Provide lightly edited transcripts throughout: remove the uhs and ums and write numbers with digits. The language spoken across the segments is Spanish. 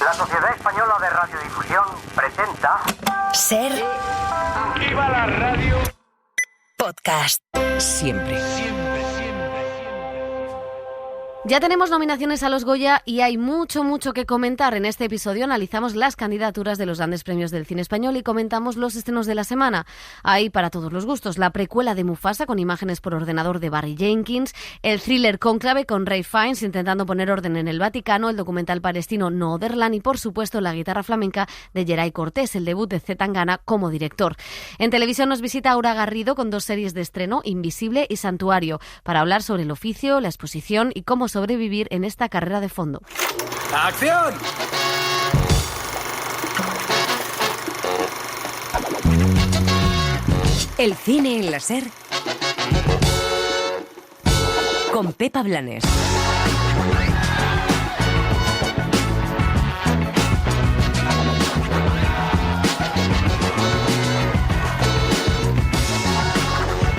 La Sociedad Española de Radiodifusión presenta... Ser... ¡Viva la radio! Podcast. Siempre. Ya tenemos nominaciones a los Goya y hay mucho que comentar. En este episodio analizamos las candidaturas de los grandes premios del cine español y comentamos los estrenos de la semana. Hay para todos los gustos: la precuela de Mufasa con imágenes por ordenador de Barry Jenkins, el thriller Cónclave con Ralph Fiennes intentando poner orden en el Vaticano, el documental palestino Noorderland y, por supuesto, la guitarra flamenca de Geray Cortés, el debut de C. Tangana como director. En televisión nos visita Aura Garrido con dos series de estreno, Invisible y Santuario, para hablar sobre el oficio, la exposición y cómo sobrevivir en esta carrera de fondo. ¡Acción! El cine en la Ser con Pepa Blanes.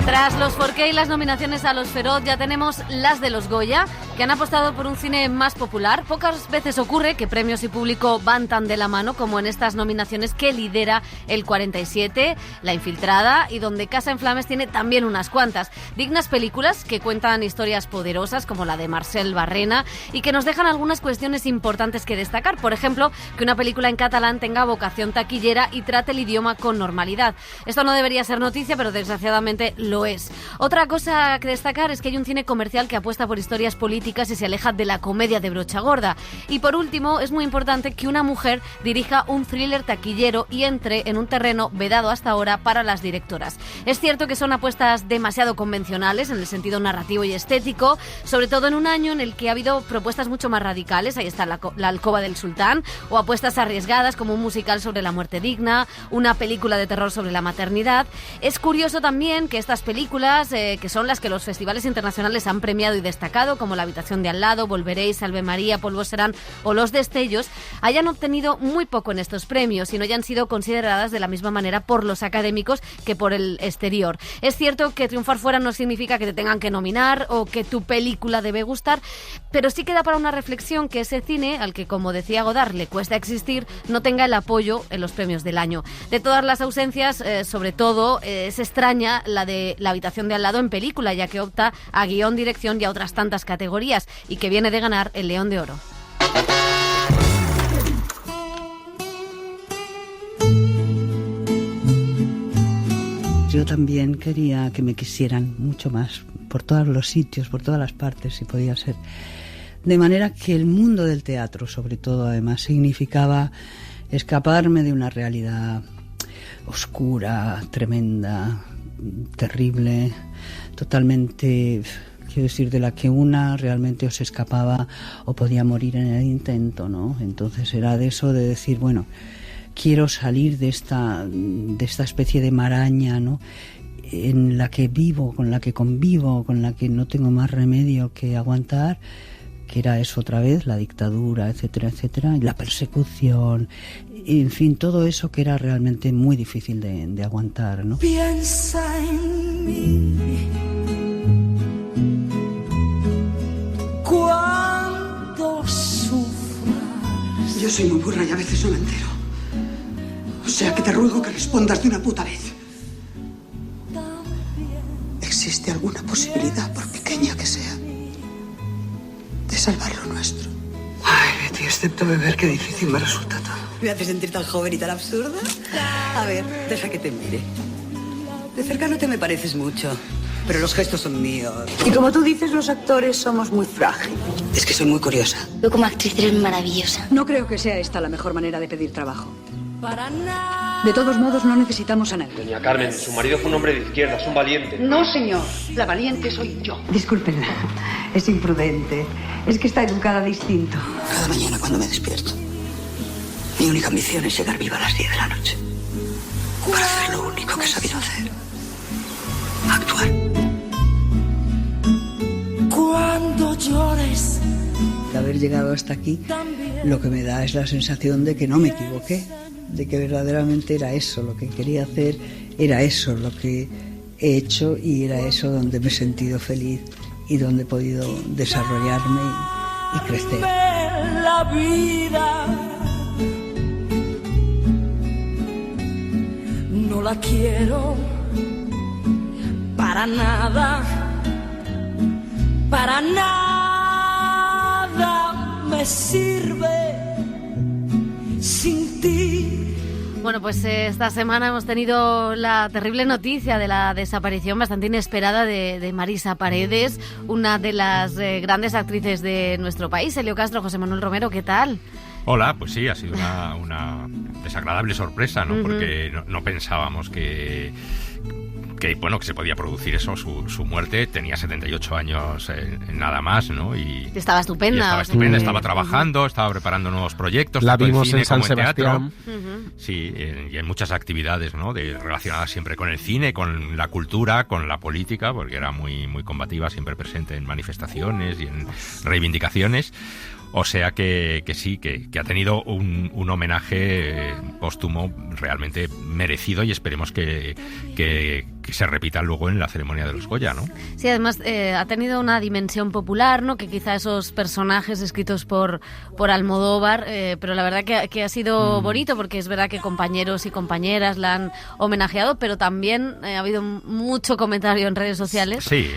Tras los 4K y las nominaciones a los Feroz, ya tenemos las de los Goya, que han apostado por un cine más popular. Pocas veces ocurre que premios y público van tan de la mano como en estas nominaciones que lidera el 47, La Infiltrada, y donde Casa en Flames tiene también unas cuantas. Dignas películas que cuentan historias poderosas como la de Marcel Barrena y que nos dejan algunas cuestiones importantes que destacar. Por ejemplo, que una película en catalán tenga vocación taquillera y trate el idioma con normalidad. Esto no debería ser noticia, pero desgraciadamente lo es. Otra cosa que destacar es que hay un cine comercial que apuesta por historias políticas y se aleja de la comedia de brocha gorda. Y por último, es muy importante que una mujer dirija un thriller taquillero y entre en un terreno vedado hasta ahora para las directoras. Es cierto que son apuestas demasiado convencionales en el sentido narrativo y estético, sobre todo en un año en el que ha habido propuestas mucho más radicales. Ahí está la Alcoba del Sultán, o apuestas arriesgadas como un musical sobre la muerte digna, una película de terror sobre la maternidad. Es curioso también que estas películas, que son las que los festivales internacionales han premiado y destacado, como La habitación de al lado, Volveréis, Salve María, Polvos serán o Los destellos, hayan obtenido muy poco en estos premios y no hayan sido consideradas de la misma manera por los académicos que por el exterior. Es cierto que triunfar fuera no significa que te tengan que nominar o que tu película debe gustar, pero sí queda para una reflexión que ese cine, al que, como decía Godard, le cuesta existir, no tenga el apoyo en los premios del año. De todas las ausencias, sobre todo, es extraña la de La habitación de al lado en película, ya que opta a guión, dirección y a otras tantas categorías, y que viene de ganar el León de Oro. Yo también quería que me quisieran mucho más, por todos los sitios, por todas las partes, si podía ser. De manera que el mundo del teatro, sobre todo, además, significaba escaparme de una realidad oscura, tremenda, terrible, totalmente, quiero decir, de la que una realmente os escapaba o podía morir en el intento, ¿no? Entonces era de eso, de decir, bueno, quiero salir de esta especie de maraña, ¿no?, en la que vivo, con la que convivo, con la que no tengo más remedio que aguantar, que era eso otra vez, la dictadura, etcétera, etcétera, y la persecución, en fin, todo eso que era realmente muy difícil de aguantar, ¿no? Piensa en mí cuando sufras. Yo soy muy burra y a veces no me entero. O sea que te ruego que respondas de una puta vez. ¿Existe alguna posibilidad, por pequeña que sea, de salvar lo nuestro? Ay, Betty, excepto beber, qué difícil me resulta todo. ¿Me hace sentir tan joven y tan absurda? A ver, deja que te mire. De cerca no te me pareces mucho, pero los gestos son míos. Y como tú dices, los actores somos muy frágiles. Es que soy muy curiosa. Tú como actriz eres maravillosa. No creo que sea esta la mejor manera de pedir trabajo. De todos modos, no necesitamos a nadie. Doña Carmen, su marido fue un hombre de izquierda, es un valiente. No, señor. La valiente soy yo. Discúlpenla. Es imprudente. Es que está educada distinto. Cada mañana cuando me despierto, mi única ambición es llegar viva a las 10 de la noche. Para hacer lo único que he sabido hacer. Actuar. Cuando llores. De haber llegado hasta aquí, lo que me da es la sensación de que no me equivoqué, de que verdaderamente era eso lo que quería hacer, era eso lo que he hecho y era eso donde me he sentido feliz y donde he podido desarrollarme y crecer. La vida la quiero para nada me sirve sin ti. Bueno, pues esta semana hemos tenido la terrible noticia de la desaparición bastante inesperada de Marisa Paredes, una de las grandes actrices de nuestro país. Elio Castro, José Manuel Romero, ¿qué tal? Hola, pues sí, ha sido una desagradable sorpresa, ¿no? Porque no pensábamos que se podía producir eso, su muerte. Tenía 78 años nada más, ¿no? Y estaba estupenda. Estaba trabajando, estaba preparando nuevos proyectos. La vimos cine, en San Sebastián. Sí, y en muchas actividades, ¿no? Relacionadas siempre con el cine, con la cultura, con la política, porque era muy, muy combativa, siempre presente en manifestaciones y en reivindicaciones. O sea que sí, que ha tenido un homenaje póstumo realmente merecido, y esperemos que se repita luego en la ceremonia de los Goya, ¿no? Sí, además ha tenido una dimensión popular, ¿no? Que quizá esos personajes escritos por Almodóvar, pero la verdad que ha sido bonito, porque es verdad que compañeros y compañeras la han homenajeado, pero también ha habido mucho comentario en redes sociales. Sí,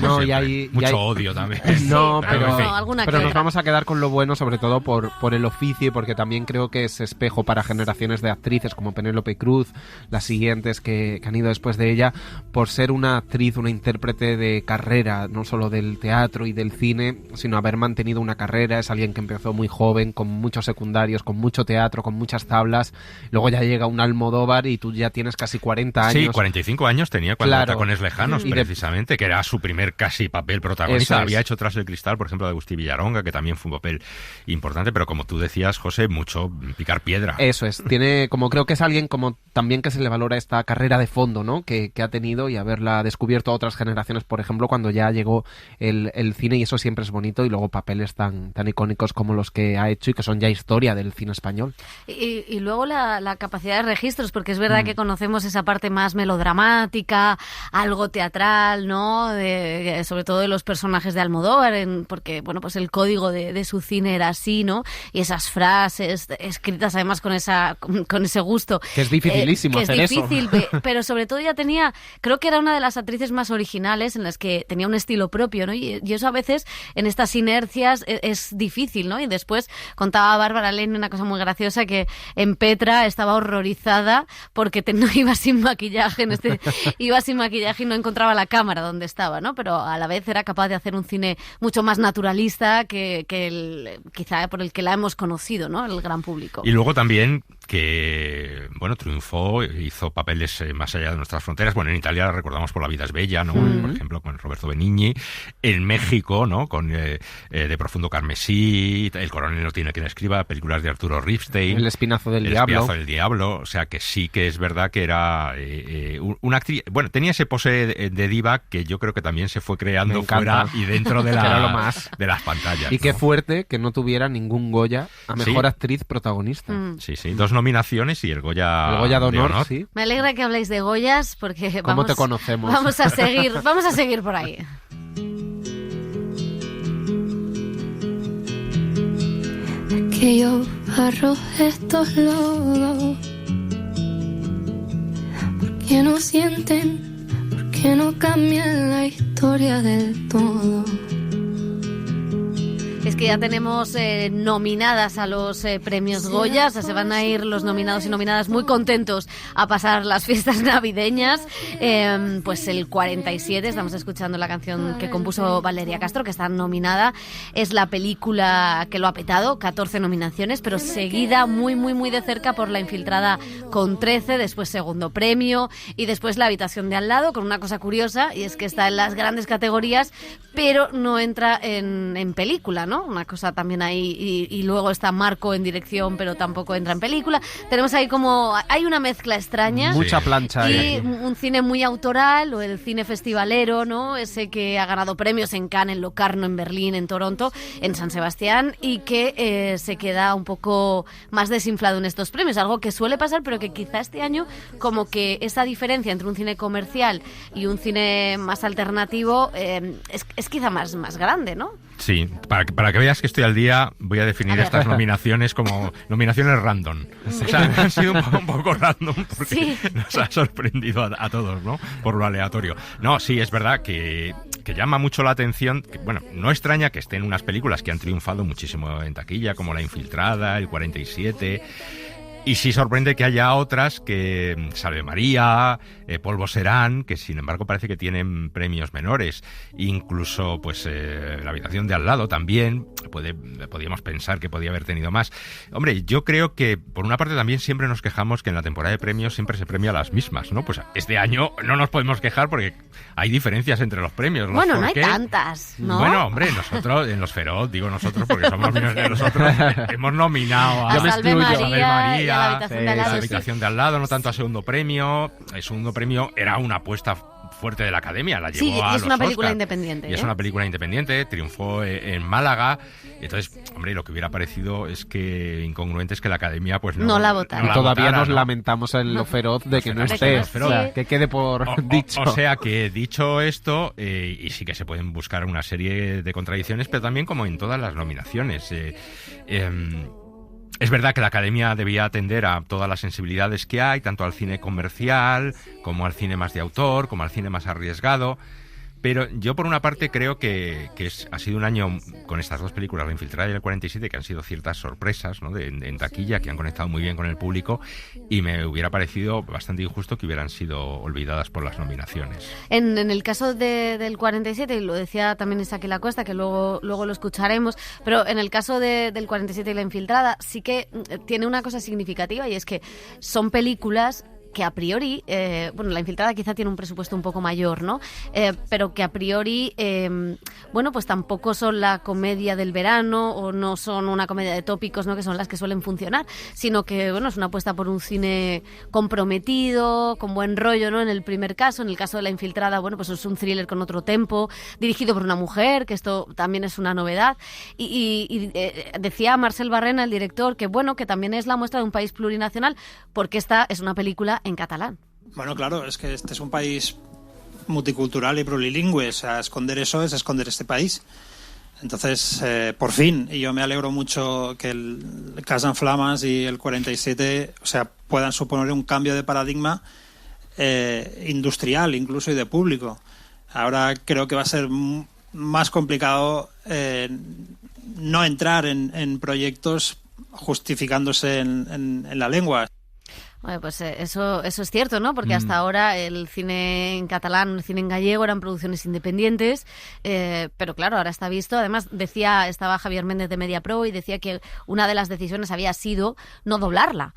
no, y hay mucho odio también. No, pero nos otra. vamos a quedar con lo bueno, sobre todo por el oficio, y porque también creo que es espejo para generaciones de actrices como Penélope Cruz, las siguientes que han ido después de ella, por ser una actriz, una intérprete de carrera, no solo del teatro y del cine, sino haber mantenido una carrera. Es alguien que empezó muy joven, con muchos secundarios, con mucho teatro, con muchas tablas. Luego ya llega un Almodóvar y tú ya tienes casi 40 años. Sí, 45 años tenía cuando Tacones Lejanos, precisamente, que era su primer casi papel protagonista. Había hecho Tras el cristal, por ejemplo, de Agustí Villaronga, que también fue un papel importante, pero como tú decías, José, mucho picar piedra. Eso es, creo que es alguien como también que se le valora esta carrera de fondo, ¿no? Que ha tenido, y haberla descubierto a otras generaciones, por ejemplo, cuando ya llegó el cine, y eso siempre es bonito, y luego papeles tan icónicos como los que ha hecho y que son ya historia del cine español. Y luego la capacidad de registros, porque es verdad que conocemos esa parte más melodramática, algo teatral, ¿no? Sobre todo de los personajes de Almodóvar, porque, bueno, pues el código de su cine era así, ¿no? Y esas frases escritas además con ese gusto. Que es dificilísimo hacer eso. Que es difícil, pero sobre todo ya creo que era una de las actrices más originales, en las que tenía un estilo propio, ¿no? Y eso a veces en estas inercias es difícil, ¿no? Y después contaba Bárbara Leni una cosa muy graciosa, que en Petra estaba horrorizada porque no iba sin maquillaje, iba sin maquillaje y no encontraba la cámara donde estaba, ¿no? Pero a la vez era capaz de hacer un cine mucho más naturalista que quizá por el que la hemos conocido, ¿no? El gran público. Y luego también que, bueno, triunfó, hizo papeles más allá de nuestras fronteras. Bueno, en Italia la recordamos por La vida es bella, ¿no? Por ejemplo, con Roberto Benigni. En México, ¿no? Con De profundo carmesí, El coronel no tiene quien escriba, películas de Arturo Ripstein. El espinazo del diablo. O sea, que sí que es verdad que era una actriz... Bueno, tenía ese pose de diva que yo creo que también se fue creando fuera y dentro de las pantallas. Y qué fuerte que no tuviera ningún Goya a mejor actriz protagonista. Sí, 2 nominaciones y el Goya de honor. Sí. Me alegra que habléis de Goyas, porque ¿cómo te conocemos? Vamos a seguir por ahí. Que yo barro estos lodos, porque no sienten, porque no cambian la historia del todo. Es que ya tenemos nominadas a los premios Goya, o sea, se van a ir los nominados y nominadas muy contentos a pasar las fiestas navideñas. Pues el 47, estamos escuchando la canción que compuso Valeria Castro, que está nominada. Es la película que lo ha petado, 14 nominaciones, pero seguida muy, muy, muy de cerca por La infiltrada con 13, después segundo premio, y después La habitación de al lado, con una cosa curiosa, y es que está en las grandes categorías, pero no entra en película, ¿no? Una cosa también ahí, y luego está Marco en dirección, pero tampoco entra en película. Tenemos ahí hay una mezcla extraña. Mucha plancha. Y un cine muy autoral, o el cine festivalero, ¿no? Ese que ha ganado premios en Cannes, en Locarno, en Berlín, en Toronto, en San Sebastián, y que se queda un poco más desinflado en estos premios. Algo que suele pasar, pero que quizá este año, como que esa diferencia entre un cine comercial y un cine más alternativo es quizá más grande, ¿no? Sí, para Para que veas que estoy al día, voy a definir estas nominaciones como nominaciones random. O sea, han sido un poco random porque nos ha sorprendido a todos, ¿no? Por lo aleatorio. No, sí, es verdad que llama mucho la atención. Que, bueno, no extraña que estén unas películas que han triunfado muchísimo en taquilla, como La Infiltrada, El 47... Y sí sorprende que haya otras que Salve María, Polvo Serán, que sin embargo parece que tienen premios menores. Incluso pues La habitación de al lado también, podíamos pensar que podía haber tenido más. Hombre, yo creo que por una parte también siempre nos quejamos que en la temporada de premios siempre se premia a las mismas, ¿no? Pues este año no nos podemos quejar porque hay diferencias entre los premios. Bueno, no hay tantas, ¿no? Bueno, hombre, nosotros en los Feroz, digo nosotros porque somos millones de nosotros, hemos nominado a Salve María, La habitación de al lado, no tanto a segundo premio. El segundo premio era una apuesta fuerte de la Academia, la llevó a los Oscar. Sí, es una película independiente. Y es una película independiente, triunfó en Málaga. Entonces, hombre, lo que hubiera parecido es que incongruente es que la Academia pues no la votara. Todavía nos lamentamos en lo feroz de que no esté, que quede por dicho. O sea que dicho esto, y sí que se pueden buscar una serie de contradicciones, pero también como en todas las nominaciones. Es verdad que la Academia debía atender a todas las sensibilidades que hay, tanto al cine comercial, como al cine más de autor, como al cine más arriesgado. Pero yo, por una parte, creo que ha sido un año con estas dos películas, La Infiltrada y El 47, que han sido ciertas sorpresas, ¿no? en taquilla, que han conectado muy bien con el público, y me hubiera parecido bastante injusto que hubieran sido olvidadas por las nominaciones. En el caso del 47, lo decía también Isaac Lacosta, que luego lo escucharemos, pero en el caso del 47 y La Infiltrada sí que tiene una cosa significativa, y es que son películas que a priori, bueno, La Infiltrada quizá tiene un presupuesto un poco mayor, ¿no? Pero que a priori, bueno, pues tampoco son la comedia del verano o no son una comedia de tópicos, ¿no? Que son las que suelen funcionar, sino que, bueno, es una apuesta por un cine comprometido, con buen rollo, ¿no? En el primer caso, en el caso de La Infiltrada, bueno, pues es un thriller con otro tempo, dirigido por una mujer, que esto también es una novedad. Y decía Marcel Barrena, el director, que bueno, que también es la muestra de un país plurinacional, porque esta es una película en catalán. Bueno, claro, es que este es un país multicultural y plurilingüe, o sea, esconder eso es esconder este país. Entonces, por fin, y yo me alegro mucho que el Casa en Flamas y el 47, o sea, puedan suponer un cambio de paradigma industrial incluso y de público. Ahora creo que va a ser más complicado no entrar en proyectos justificándose en la lengua. Bueno, pues eso es cierto, ¿no? Porque hasta ahora el cine en catalán, el cine en gallego eran producciones independientes, pero claro, ahora está visto. Además, estaba Javier Méndez de Mediapro y decía que una de las decisiones había sido no doblarla,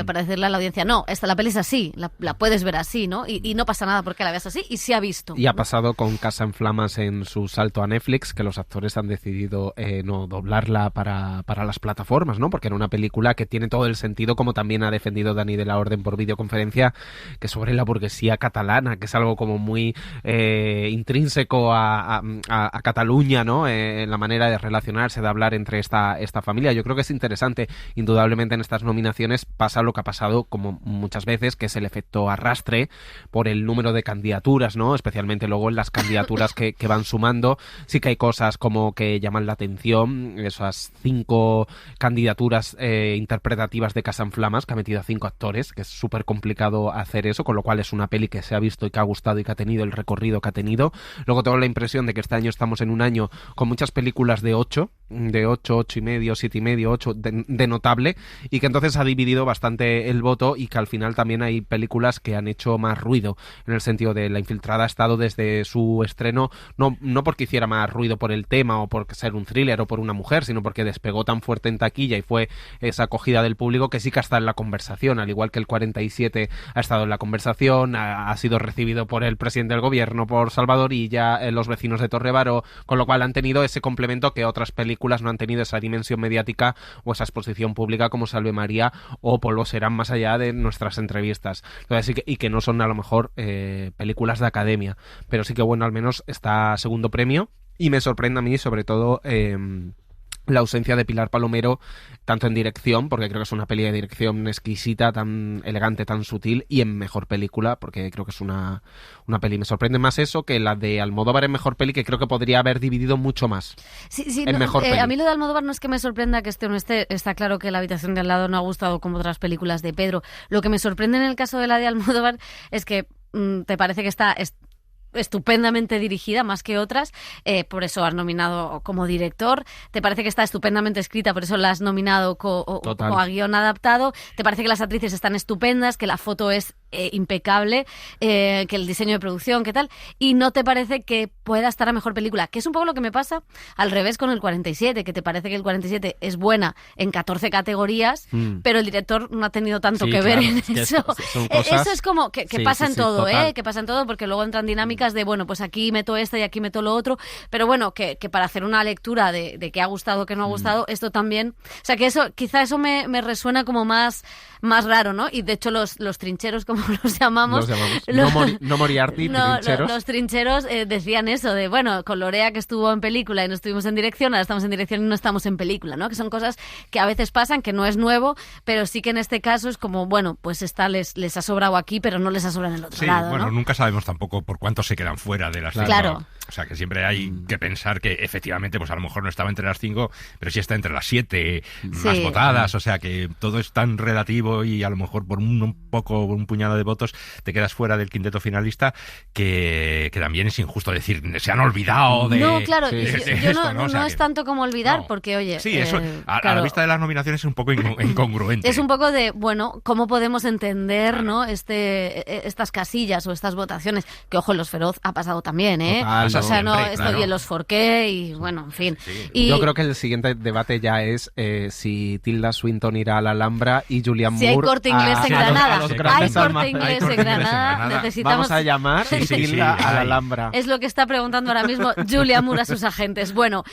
para decirle a la audiencia, no, la peli es así, la puedes ver así, ¿no? Y no pasa nada porque la veas así, y se ha visto. Y ha pasado con Casa en Flamas en su salto a Netflix, que los actores han decidido no doblarla para las plataformas, ¿no? Porque era una película que tiene todo el sentido, como también ha defendido Dani de la Orden por videoconferencia, que sobre la burguesía catalana, que es algo como muy intrínseco a Cataluña, ¿no? En la manera de relacionarse, de hablar entre esta familia. Yo creo que es interesante. Indudablemente en estas nominaciones pasa lo que ha pasado como muchas veces, que es el efecto arrastre por el número de candidaturas, ¿no? Especialmente luego en las candidaturas que van sumando. Sí que hay cosas como que llaman la atención, esas 5 candidaturas interpretativas de Casa en Flamas, que ha metido a 5 actores, que es súper complicado hacer eso, con lo cual es una peli que se ha visto y que ha gustado y que ha tenido el recorrido que ha tenido. Luego tengo la impresión de que este año estamos en un año con muchas películas de 8, 8,5, 7,5, 8 de notable, y que entonces ha dividido bastante el voto, y que al final también hay películas que han hecho más ruido, en el sentido de La Infiltrada ha estado desde su estreno, no porque hiciera más ruido por el tema o por ser un thriller o por una mujer, sino porque despegó tan fuerte en taquilla y fue esa acogida del público que sí que está en la conversación, al igual que el 47 ha estado en la conversación, ha sido recibido por el presidente del gobierno, por Salvador Illa, los vecinos de Torrebaró, con lo cual han tenido ese complemento que otras películas no han tenido, esa dimensión mediática o esa exposición pública como Salve María o Polvo Serán, más allá de nuestras entrevistas. Entonces, y que no son a lo mejor películas de Academia, pero sí que bueno, al menos está segundo premio, y me sorprende a mí sobre todo la ausencia de Pilar Palomero, tanto en dirección, porque creo que es una peli de dirección exquisita, tan elegante, tan sutil, y en mejor película, porque creo que es una peli. Me sorprende más eso que la de Almodóvar en mejor peli, que creo que podría haber dividido mucho más. Sí, en mejor peli. A mí lo de Almodóvar no es que me sorprenda que esté o no esté. Está claro que La habitación de al lado no ha gustado como otras películas de Pedro. Lo que me sorprende en el caso de la de Almodóvar es que te parece que está estupendamente dirigida, más que otras, por eso has nominado como director. Te parece que está estupendamente escrita, por eso la has nominado a guión adaptado. Te parece que las actrices están estupendas, que la foto es impecable, que el diseño de producción, ¿qué tal? Y no te parece que pueda estar a mejor película, que es un poco lo que me pasa al revés con el 47, que te parece que el 47 es buena en 14 categorías, pero el director no ha tenido tanto que ver en eso. Eso es como que pasa en todo, que pasa en todo, porque luego entran dinámicas de, bueno, pues aquí meto esta y aquí meto lo otro, pero bueno, que para hacer una lectura de qué ha gustado, qué no ha gustado, esto también, o sea, que eso, quizá eso me resuena como más raro, ¿no? Y de hecho los trincheros, como los llamamos. No Moriarty, trincheros. Los trincheros decían eso de, bueno, con Lorea que estuvo en película y no estuvimos en dirección, ahora estamos en dirección y no estamos en película, ¿no? Que son cosas que a veces pasan, que no es nuevo, pero sí que en este caso es como, bueno, pues esta les ha sobrado aquí, pero no les ha sobrado en el otro lado, bueno, ¿no? Nunca sabemos tampoco por cuánto se quedan fuera de las 5. Claro. O sea, que siempre hay que pensar que efectivamente, pues a lo mejor no estaba entre las 5, pero sí está entre las 7 más votadas, o sea, que todo es tan relativo y a lo mejor por un puñado de votos te quedas fuera del quinteto finalista, que también es injusto decir, se han olvidado de... No, claro, de yo esto, ¿no? O sea, es tanto como olvidar, porque oye... Sí, eso, a la vista de las nominaciones es un poco incongruente. Es un poco de, bueno, ¿cómo podemos entender, ¿no? Estas casillas o estas votaciones? Que, ojo, en Los Feroz ha pasado también, ¿eh? Total, o sea, siempre, no, esto claro. y en Los Forqué y, bueno, en fin. Sí. Y yo creo que el siguiente debate ya es si Tilda Swinton irá a la Alhambra y Julianne Moore... Si hay Corte Inglés en Granada. Hay Corte Inglés en Granada. Necesitamos... Vamos a llamar Tilda a la Alhambra. Es lo que está preguntando ahora mismo Julianne Moore a sus agentes. Bueno,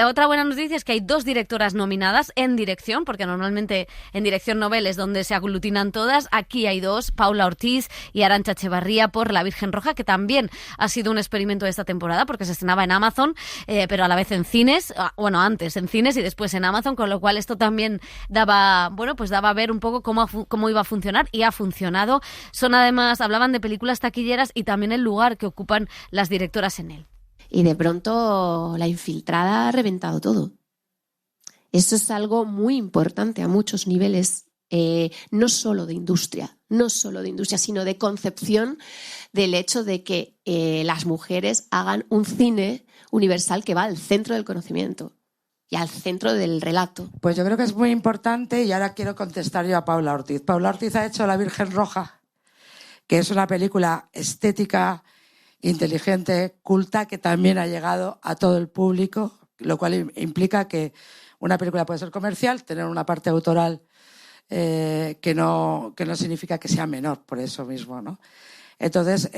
otra buena noticia es que hay 2 directoras nominadas en dirección, porque normalmente en dirección novel es donde se aglutinan todas. Aquí hay 2, Paula Ortiz y Arantxa Echevarría por La Virgen Roja, que también ha sido un experimento de esta temporada, porque se estrenaba en Amazon, pero a la vez en cines, bueno, antes en cines y después en Amazon, con lo cual esto también daba a ver un poco cómo iba a funcionar, y ha funcionado. Son además, hablaban de películas taquilleras y también el lugar que ocupan las directoras en él. Y de pronto La Infiltrada ha reventado todo. Eso es algo muy importante a muchos niveles, no solo de industria, sino de concepción del hecho de que las mujeres hagan un cine universal que va al centro del conocimiento y al centro del relato. Pues yo creo que es muy importante, y ahora quiero contestar yo a Paula Ortiz. Paula Ortiz ha hecho La Virgen Roja, que es una película estética, inteligente, culta, que también ha llegado a todo el público, lo cual implica que una película puede ser comercial, tener una parte autoral que no significa que sea menor, por eso mismo, ¿no? Entonces,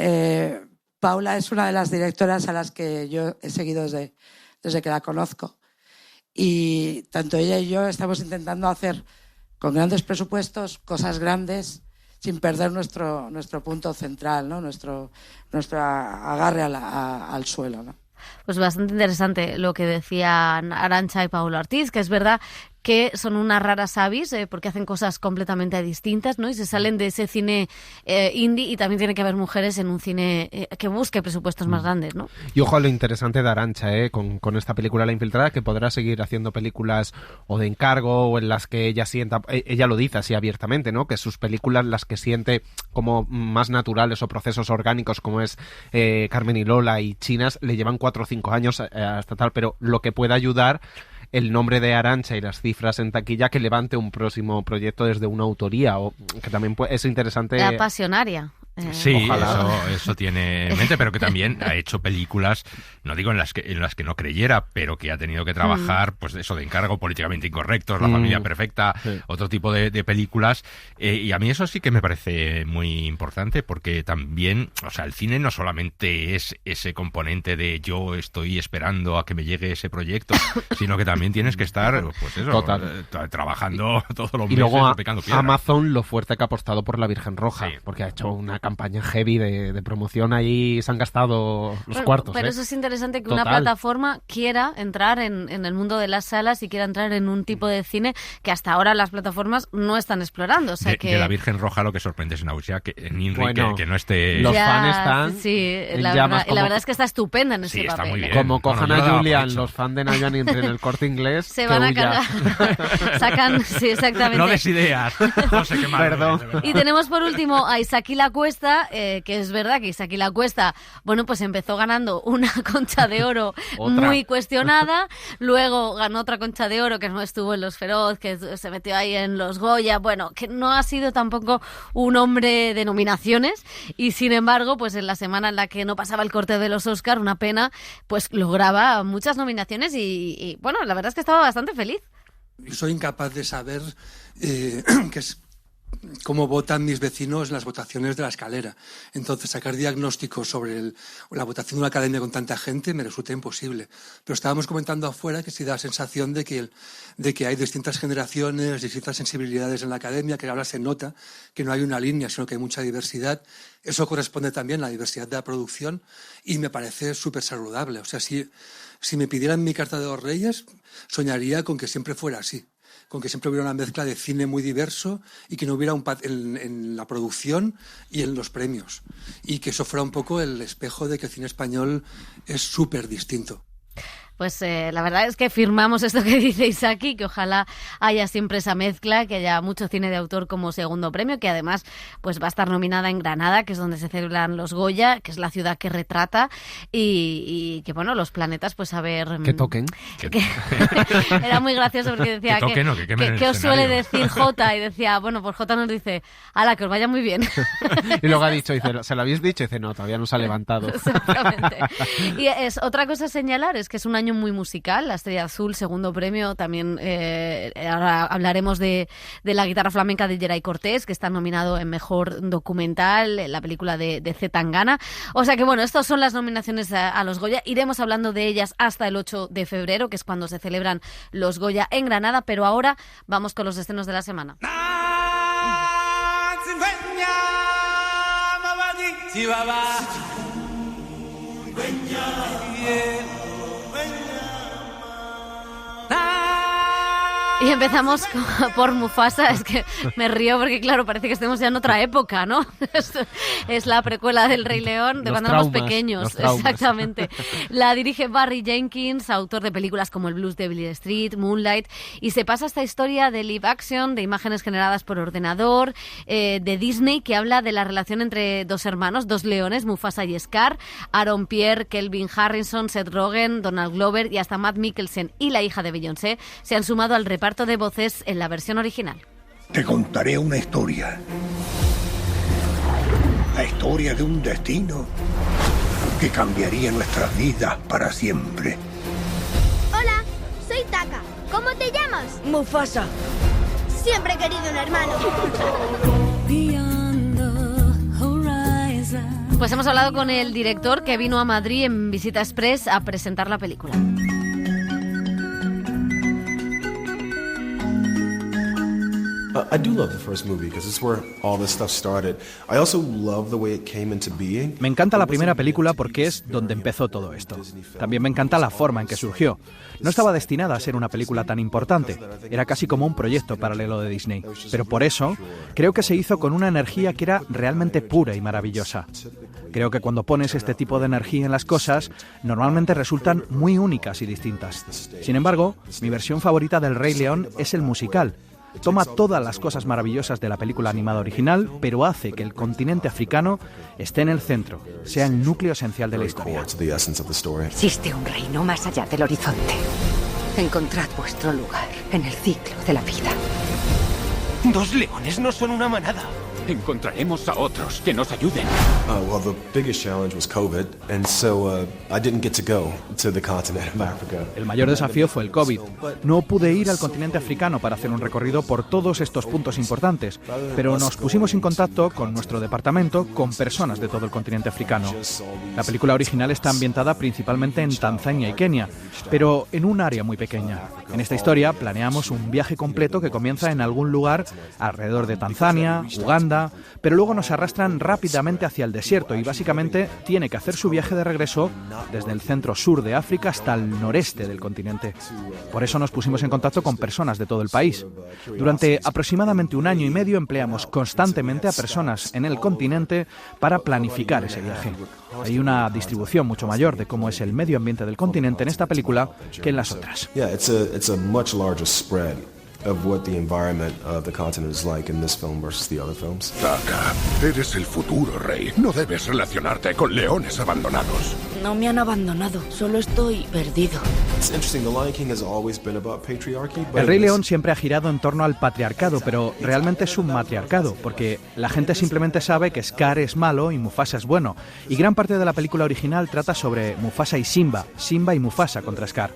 Paula es una de las directoras a las que yo he seguido desde que la conozco. Y tanto ella y yo estamos intentando hacer con grandes presupuestos cosas grandes sin perder nuestro punto central, ¿no? Nuestro agarre al suelo, ¿no? Pues bastante interesante lo que decían Arantxa y Paula Ortiz, que es verdad que son unas raras avis, porque hacen cosas completamente distintas, ¿no? Y se salen de ese cine indie, y también tiene que haber mujeres en un cine que busque presupuestos más grandes, ¿no? Y ojo a lo interesante de Arantxa, con esta película La Infiltrada, que podrá seguir haciendo películas o de encargo o en las que ella sienta, ella lo dice así abiertamente, ¿no? Que sus películas, las que siente como más naturales o procesos orgánicos, como es Carmen y Lola y Chinas, le llevan 4 o 5 años hasta tal, pero lo que pueda ayudar el nombre de Arantxa y las cifras en taquilla, que levante un próximo proyecto desde una autoría, o que también es interesante. La Pasionaria. Sí, eso tiene en mente, pero que también ha hecho películas, no digo en las que no creyera, pero que ha tenido que trabajar, pues eso de encargo, Políticamente Incorrectos, La Familia Perfecta, otro tipo de películas, y a mí eso sí que me parece muy importante, porque también, o sea, el cine no solamente es ese componente de yo estoy esperando a que me llegue ese proyecto, sino que también tienes que estar, pues eso, trabajando todos los meses, y luego picando piedra. Amazon, lo fuerte que ha apostado por La Virgen Roja, porque ha hecho una campaña heavy de promoción, ahí se han gastado los cuartos. Pero eso es interesante, que Total. una plataforma quiera entrar en el mundo de las salas y quiera entrar en un tipo de cine que hasta ahora las plataformas no están explorando. O sea de la Virgen Roja lo que sorprende es Náusea, que en INRI, Bueno, que no esté... los fans están Sí, en la llamas. verdad, la verdad es que está estupenda en ese Sí, está papel. muy bien. Como cojan Bueno, yo a lo daba Julian, por hecho. los fans de Nayan y entren en el Corte Inglés, Se que van a huya. cargar. Sacan, sí, exactamente. No des ideas. No sé qué mal. Perdón. Y tenemos por último a Isaki Lacuesta, que es verdad que Isaki Lacuesta, bueno, pues empezó ganando una Concha de Oro Otra. muy cuestionada, luego ganó otra Concha de Oro que no estuvo en Los Feroz, que se metió ahí en Los Goya, bueno, que no ha sido tampoco un hombre de nominaciones, y sin embargo, pues en la semana en la que no pasaba el corte de los Oscar, una pena, pues lograba muchas nominaciones y bueno, la verdad es que estaba bastante feliz. Soy incapaz de saber cómo votan mis vecinos en las votaciones de la Escalera. Entonces, sacar diagnósticos sobre la votación de una academia con tanta gente me resulta imposible. Pero estábamos comentando afuera que sí da la sensación de que hay distintas generaciones, distintas sensibilidades en la academia, que ahora se nota que no hay una línea, sino que hay mucha diversidad. Eso corresponde también a la diversidad de la producción y me parece súper saludable. O sea, si me pidieran mi carta de los Reyes, soñaría con que siempre fuera así, con que siempre hubiera una mezcla de cine muy diverso y que no hubiera en la producción y en los premios. Y que eso fuera un poco el espejo de que el cine español es súper distinto. Pues la verdad es que firmamos esto que dice Isaki, que ojalá haya siempre esa mezcla, que haya mucho cine de autor como segundo premio, que además pues va a estar nominada en Granada, que es donde se celebran los Goya, que es la ciudad que retrata, y que bueno, los planetas, pues a ver... Que toquen. Era muy gracioso porque decía que toquen o que quemen el os suele escenario. decir Jota, y decía, bueno, pues Jota nos dice, ala, que os vaya muy bien. Y luego ha dicho, dice, ¿se lo habéis dicho? Y dice, no, todavía no se ha levantado. Exactamente. Y es otra cosa a señalar, es que es un año muy musical. La Estrella Azul, segundo premio, también ahora hablaremos de la guitarra flamenca de Geray Cortés, que está nominado en Mejor Documental, en la película de Z Tangana. O sea que bueno, estas son las nominaciones a los Goya. Iremos hablando de ellas hasta el 8 de febrero, que es cuando se celebran los Goya en Granada, pero ahora vamos con los estrenos de la semana. Y empezamos por Mufasa. Es que me río porque, claro, parece que estemos ya en otra época, ¿no? Es la precuela del Rey León de cuando éramos pequeños. Exactamente. La dirige Barry Jenkins, autor de películas como El blues de Billie Street, Moonlight, y se pasa esta historia de live action, de imágenes generadas por ordenador, de Disney, que habla de la relación entre dos hermanos, dos leones, Mufasa y Scar, Aaron Pierre, Kelvin Harrison, Seth Rogen, Donald Glover y hasta Matt Mikkelsen y la hija de Beyoncé se han sumado al reparto de voces en la versión original. Te contaré una historia. La historia de un destino que cambiaría nuestras vidas para siempre. Hola, soy Taka. ¿Cómo te llamas? Mufasa. Siempre he querido un hermano. Pues hemos hablado con el director, que vino a Madrid en visita express a presentar la película. I do love the first movie because it's where all this stuff started. I also love the way it came into being. Me encanta la primera película porque es donde empezó todo esto. También me encanta la forma en que surgió. No estaba destinada a ser una película tan importante. Era casi como un proyecto paralelo de Disney. Pero por eso, creo que se hizo con una energía que era realmente pura y maravillosa. Creo que cuando pones este tipo de energía en las cosas, normalmente resultan muy únicas y distintas. Sin embargo, mi versión favorita del Rey León es el musical. Toma todas las cosas maravillosas de la película animada original, pero hace que el continente africano esté en el centro, sea el núcleo esencial de la historia. Existe un reino más allá del horizonte. Encontrad vuestro lugar en el ciclo de la vida. Dos leones no son una manada. Encontraremos a otros que nos ayuden. Well, the biggest challenge was COVID, and so I didn't get to go to the continent of Africa. El mayor desafío fue el COVID. No pude ir al continente africano para hacer un recorrido por todos estos puntos importantes, pero nos pusimos en contacto con nuestro departamento con personas de todo el continente africano. La película original está ambientada principalmente en Tanzania y Kenia, pero en un área muy pequeña. En esta historia planeamos un viaje completo que comienza en algún lugar alrededor de Tanzania, Uganda, Miranda, pero luego nos arrastran rápidamente hacia el desierto y básicamente tiene que hacer su viaje de regreso desde el centro sur de África hasta el noreste del continente. Por eso nos pusimos en contacto con personas de todo el país. Durante aproximadamente 1 año y medio empleamos constantemente a personas en el continente para planificar ese viaje. Hay una distribución mucho mayor de cómo es el medio ambiente del continente en esta película que en las otras. It's a much larger spread of what the environment of the continent is like in this film versus the other films. Taka, eres el futuro rey. No debes relacionarte con leones abandonados. No me han abandonado, solo estoy perdido. It's interesting, The Lion King has always been about patriarchy. El Rey León siempre ha girado en torno al patriarcado, pero realmente es un matriarcado, porque la gente simplemente sabe que Scar es malo y Mufasa es bueno. Y gran parte de la película original trata sobre Mufasa y Simba y Mufasa contra Scar.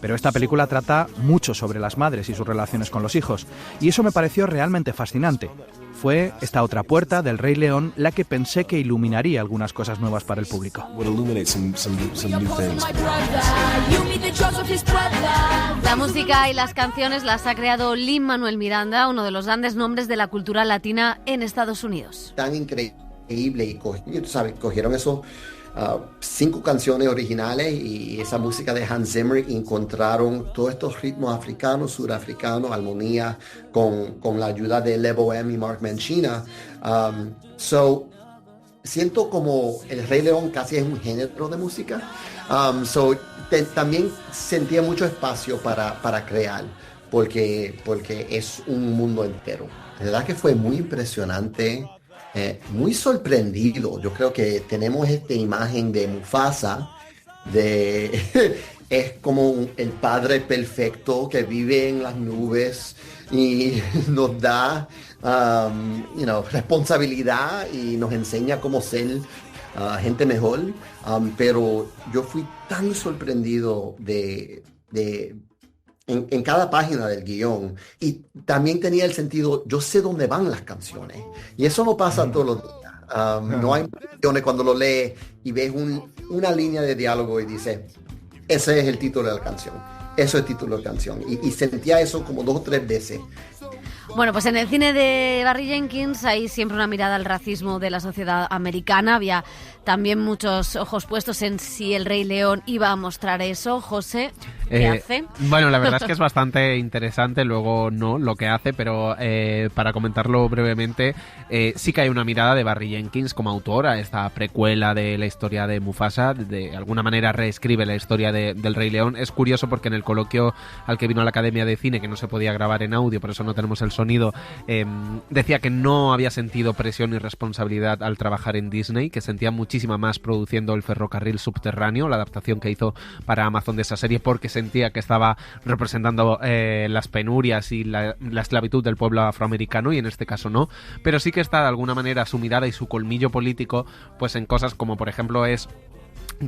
Pero esta película trata mucho sobre las madres y sus relaciones con los hijos, y eso me pareció realmente fascinante. Fue esta otra puerta del Rey León la que pensé que iluminaría algunas cosas nuevas para el público. La música y las canciones las ha creado Lin-Manuel Miranda, uno de los grandes nombres de la cultura latina en Estados Unidos. Tan increíble y cogieron esos 5 canciones originales y esa música de Hans Zimmer, encontraron todos estos ritmos africanos, surafricanos, armonía con la ayuda de Le Bohème y Mark Mancina. Siento como el Rey León casi es un género de música. También sentía mucho espacio para crear, porque es un mundo entero. La verdad que fue muy impresionante. Muy sorprendido. Yo creo que tenemos esta imagen de Mufasa, es como el padre perfecto que vive en las nubes y nos da responsabilidad y nos enseña cómo ser gente mejor. Pero yo fui tan sorprendido en cada página del guión, y también tenía el sentido, yo sé dónde van las canciones, y eso no pasa todos los días. No hay canciones cuando lo lees y ves una línea de diálogo y dices, ese es el título de la canción, eso es el título de la canción, y sentía eso como 2 o 3 veces. Bueno, pues en el cine de Barry Jenkins hay siempre una mirada al racismo de la sociedad americana. Había también muchos ojos puestos en si el Rey León iba a mostrar eso. José, ¿qué hace? Bueno, la verdad es que es bastante interesante, luego no, lo que hace, pero para comentarlo brevemente, sí que hay una mirada de Barry Jenkins como autor a esta precuela de la historia de Mufasa, de alguna manera reescribe la historia del Rey León. Es curioso porque en el coloquio al que vino a la Academia de Cine, que no se podía grabar en audio, por eso no tenemos el sonido, decía que no había sentido presión y responsabilidad al trabajar en Disney, que sentía muchísima más produciendo El ferrocarril subterráneo, la adaptación que hizo para Amazon de esa serie, porque sentía que estaba representando las penurias y la esclavitud del pueblo afroamericano, y en este caso no, pero sí que está de alguna manera su mirada y su colmillo político pues en cosas como por ejemplo es,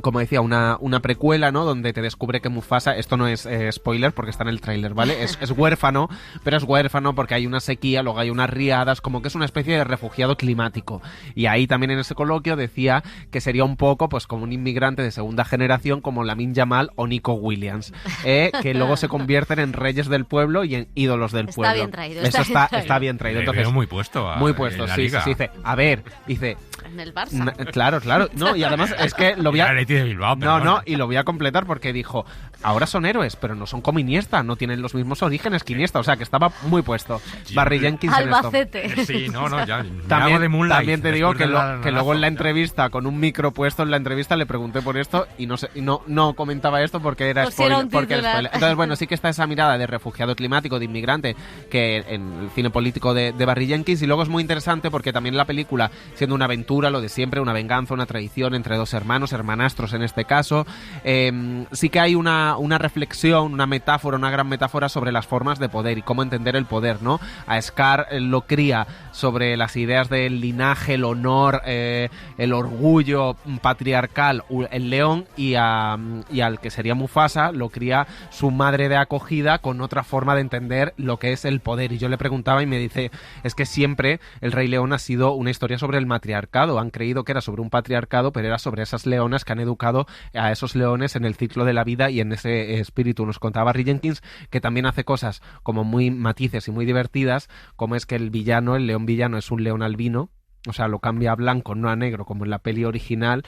como decía, una precuela, ¿no? Donde te descubre que Mufasa, esto no es spoiler porque está en el tráiler, ¿vale? Es huérfano, pero es huérfano porque hay una sequía, luego hay unas riadas, como que es una especie de refugiado climático. Y ahí también en ese coloquio decía que sería un poco pues como un inmigrante de segunda generación como Lamin Yamal o Nico Williams, que luego se convierten en reyes del pueblo y en ídolos del pueblo. Está bien traído. Eso está bien traído. Entonces, muy puesto. Muy puesto, sí. Dice, a ver, dice... En el Barça. Claro. No, y además es que lo voy a... De Bilbao, y lo voy a completar porque dijo, ahora son héroes, pero no son como Iniesta, no tienen los mismos orígenes que Iniesta, o sea que estaba muy puesto. Barry Jenkins Albacete. En esto. Sí, ya. También te digo que luego en la entrevista, con un micro puesto en la entrevista, le pregunté por esto y no comentaba esto porque era spoiler. Entonces, bueno, sí que está esa mirada de refugiado climático, de inmigrante, que en el cine político de Barry Jenkins, y luego es muy interesante porque también la película, siendo una aventura, lo de siempre, una venganza, una traición entre 2 hermanos, hermanastros en este caso, sí que hay una reflexión, una metáfora, una gran metáfora sobre las formas de poder y cómo entender el poder, ¿no? A Scar lo cría sobre las ideas del linaje, el honor, el orgullo patriarcal, el león, y al que sería Mufasa lo cría su madre de acogida con otra forma de entender lo que es el poder. Y yo le preguntaba y me dice, es que siempre el Rey León ha sido una historia sobre el matriarcado, han creído que era sobre un patriarcado, pero era sobre esas leonas que han educado a esos leones en el ciclo de la vida y en ese espíritu. Nos contaba Barry Jenkins que también hace cosas como muy matices y muy divertidas, como es que el león villano es un león albino, o sea, lo cambia a blanco, no a negro, como en la peli original,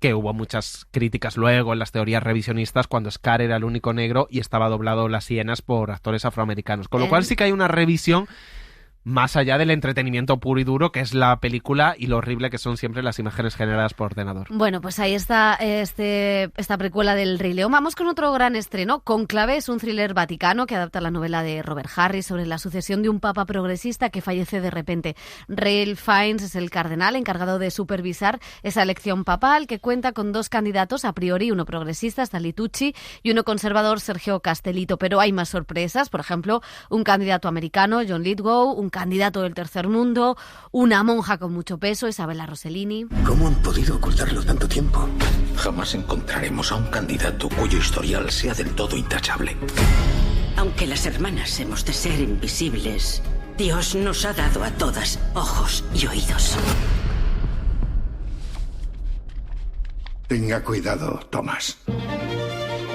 que hubo muchas críticas luego en las teorías revisionistas cuando Scar era el único negro y estaba doblado las hienas por actores afroamericanos. Con lo cual sí que hay una revisión más allá del entretenimiento puro y duro que es la película y lo horrible que son siempre las imágenes generadas por ordenador. Bueno, pues ahí está esta precuela del Rey León. Vamos con otro gran estreno. Cónclave es un thriller vaticano que adapta la novela de Robert Harris sobre la sucesión de un papa progresista que fallece de repente. Ralph Fiennes es el cardenal encargado de supervisar esa elección papal, que cuenta con 2 candidatos a priori, uno progresista, Stanley Tucci, y uno conservador, Sergio Castellitto. Pero hay más sorpresas, por ejemplo, un candidato americano, John Lithgow, un candidato del tercer mundo, una monja con mucho peso, Isabella Rossellini. ¿Cómo han podido ocultarlo tanto tiempo? Jamás encontraremos a un candidato cuyo historial sea del todo intachable. Aunque las hermanas hemos de ser invisibles, Dios nos ha dado a todas ojos y oídos. Tenga cuidado, Thomas.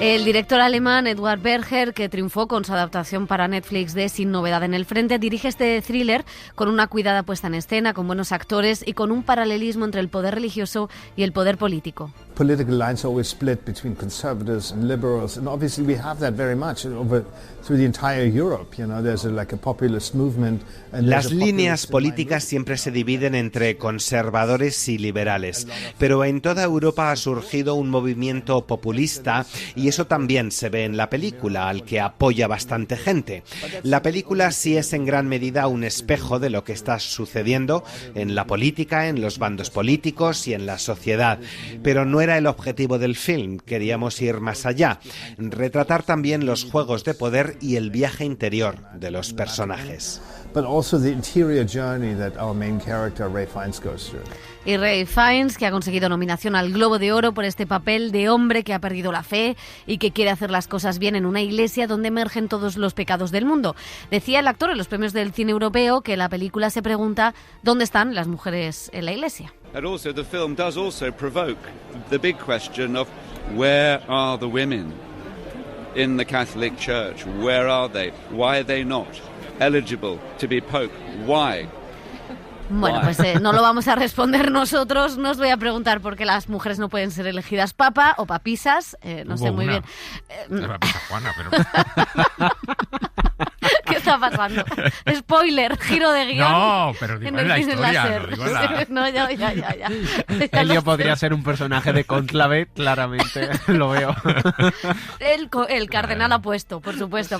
El director alemán Edward Berger, que triunfó con su adaptación para Netflix de Sin novedad en el frente, dirige este thriller con una cuidada puesta en escena, con buenos actores y con un paralelismo entre el poder religioso y el poder político. Political lines are always split between conservatives and liberals, and obviously we have that very much through the entire Europe. You know, there's like a populist movement. Las líneas políticas siempre se dividen entre conservadores y liberales, pero en toda Europa ha surgido un movimiento populista y eso también se ve en la película, al que apoya bastante gente. La película sí es en gran medida un espejo de lo que está sucediendo en la política, en los bandos políticos y en la sociedad, pero no era el objetivo del film. Queríamos ir más allá, retratar también los juegos de poder y el viaje interior de los personajes. But also the interior journey that our main character Ralph Fiennes goes through. Y Ralph Fiennes, que ha conseguido nominación al Globo de Oro por este papel de hombre que ha perdido la fe y que quiere hacer las cosas bien en una iglesia donde emergen todos los pecados del mundo. Decía el actor en los premios del cine europeo que la película se pregunta ¿dónde están las mujeres en la iglesia? And also the film does also provoke the big question of where are the women in the Catholic Church? Where are they? Why are they not eligible to be Pope? Why? Bueno, pues no lo vamos a responder nosotros. No os voy a preguntar por qué las mujeres no pueden ser elegidas papa o papisas. No sé muy bien. Es papisa Juana, pero... ¿Qué está pasando? Spoiler, giro de guión. No, pero digo en la historia, no digo en la... No, ya. Elio podría ser un personaje de Cónclave, claramente, lo veo. El cardenal apuesto, por supuesto.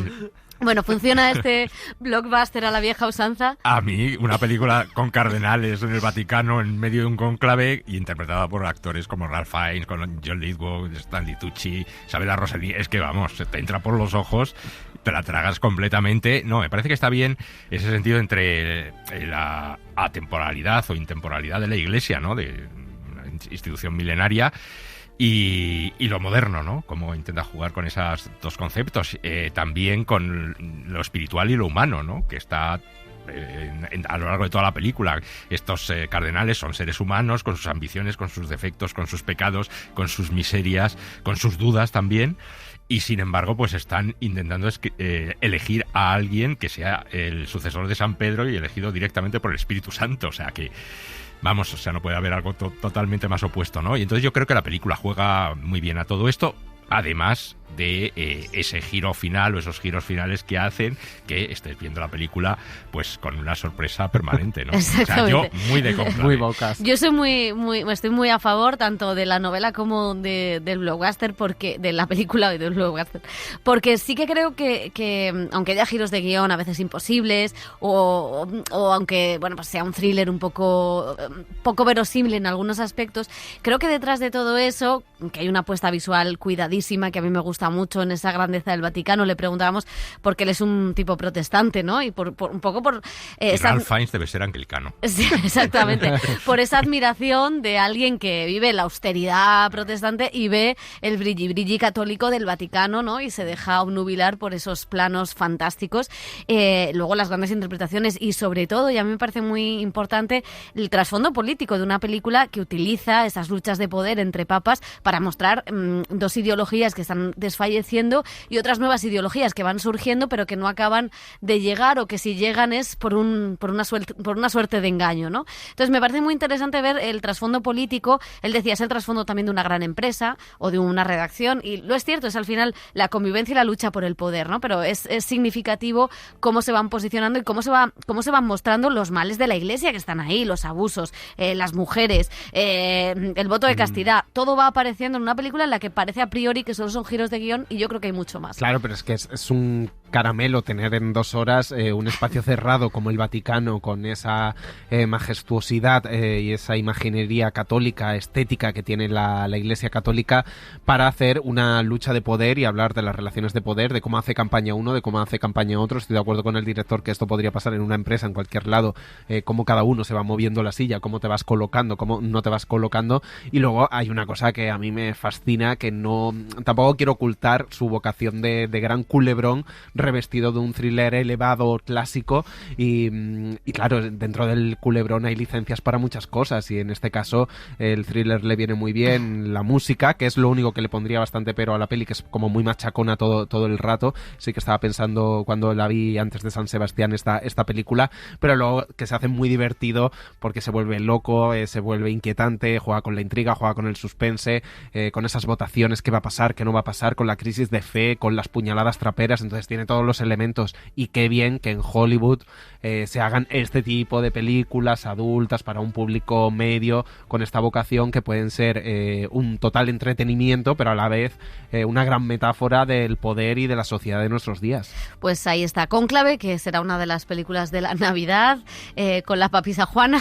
Bueno, ¿funciona este blockbuster a la vieja usanza? A mí, una película con cardenales en el Vaticano en medio de un cónclave y interpretada por actores como Ralph Fiennes, con John Lithgow, Stanley Tucci, Isabella Rossellini, es que vamos, se te entra por los ojos, te la tragas completamente. No, me parece que está bien ese sentido entre la atemporalidad o intemporalidad de la Iglesia, ¿no? De una institución milenaria. Y lo moderno, ¿no? Cómo intenta jugar con esos dos conceptos. También con lo espiritual y lo humano, ¿no? Que está a lo largo de toda la película. Estos cardenales son seres humanos con sus ambiciones, con sus defectos, con sus pecados, con sus miserias, con sus dudas también. Y sin embargo, pues están intentando elegir a alguien que sea el sucesor de San Pedro y elegido directamente por el Espíritu Santo. O sea que... Vamos, o sea, no puede haber algo totalmente más opuesto, ¿no? Y entonces yo creo que la película juega muy bien a todo esto, además de ese giro final o esos giros finales que hacen que estés viendo la película pues con una sorpresa permanente, ¿no? O sea, yo muy de compra. Muy bocas. Yo soy estoy muy a favor tanto de la novela como del blockbuster, porque de la película y del blockbuster, porque sí que creo que aunque haya giros de guión a veces imposibles o aunque bueno pues sea un thriller un poco verosímil en algunos aspectos, creo que detrás de todo eso, que hay una apuesta visual cuidadísima que a mí me gusta gusta mucho en esa grandeza del Vaticano. Le preguntábamos porque él es un tipo protestante, ¿no? Y por un poco por... Ralph Fiennes debe ser anglicano. Sí, exactamente. Por esa admiración de alguien que vive la austeridad protestante y ve el brilli católico del Vaticano, ¿no? Y se deja obnubilar por esos planos fantásticos. Luego las grandes interpretaciones y sobre todo, y a mí me parece muy importante, el trasfondo político de una película que utiliza esas luchas de poder entre papas para mostrar dos ideologías que están desfalleciendo y otras nuevas ideologías que van surgiendo pero que no acaban de llegar, o que si llegan es por una suerte de engaño, ¿no? Entonces me parece muy interesante ver el trasfondo político. Él decía, es el trasfondo también de una gran empresa o de una redacción, y lo es cierto, es al final la convivencia y la lucha por el poder, ¿no? Pero es significativo cómo se van posicionando y cómo se van mostrando los males de la Iglesia que están ahí, los abusos, las mujeres, el voto de castidad. Todo va apareciendo en una película en la que parece a priori que solo son giros de guión, y yo creo que hay mucho más. Claro, pero es que es un caramelo tener en 2 horas un espacio cerrado como el Vaticano, con esa majestuosidad y esa imaginería católica, estética que tiene la Iglesia católica, para hacer una lucha de poder y hablar de las relaciones de poder, de cómo hace campaña uno, de cómo hace campaña otro. Estoy de acuerdo con el director que esto podría pasar en una empresa, en cualquier lado, cómo cada uno se va moviendo la silla, cómo te vas colocando, cómo no te vas colocando. Y luego hay una cosa que a mí me fascina, que tampoco quiero ocultar su vocación de gran culebrón revestido de un thriller elevado, clásico, y claro, dentro del culebrón hay licencias para muchas cosas, y en este caso el thriller le viene muy bien, la música, que es lo único que le pondría bastante pero a la peli, que es como muy machacona todo el rato. Sí que estaba pensando cuando la vi antes de San Sebastián esta película, pero luego que se hace muy divertido porque se vuelve loco, se vuelve inquietante, juega con la intriga, juega con el suspense, con esas votaciones, qué va a pasar, qué no va a pasar, con la crisis de fe, con las puñaladas traperas. Entonces tiene todos los elementos, y qué bien que en Hollywood se hagan este tipo de películas adultas para un público medio, con esta vocación, que pueden ser un total entretenimiento, pero a la vez una gran metáfora del poder y de la sociedad de nuestros días. Pues ahí está Cónclave, que será una de las películas de la Navidad, con la papisa Juana.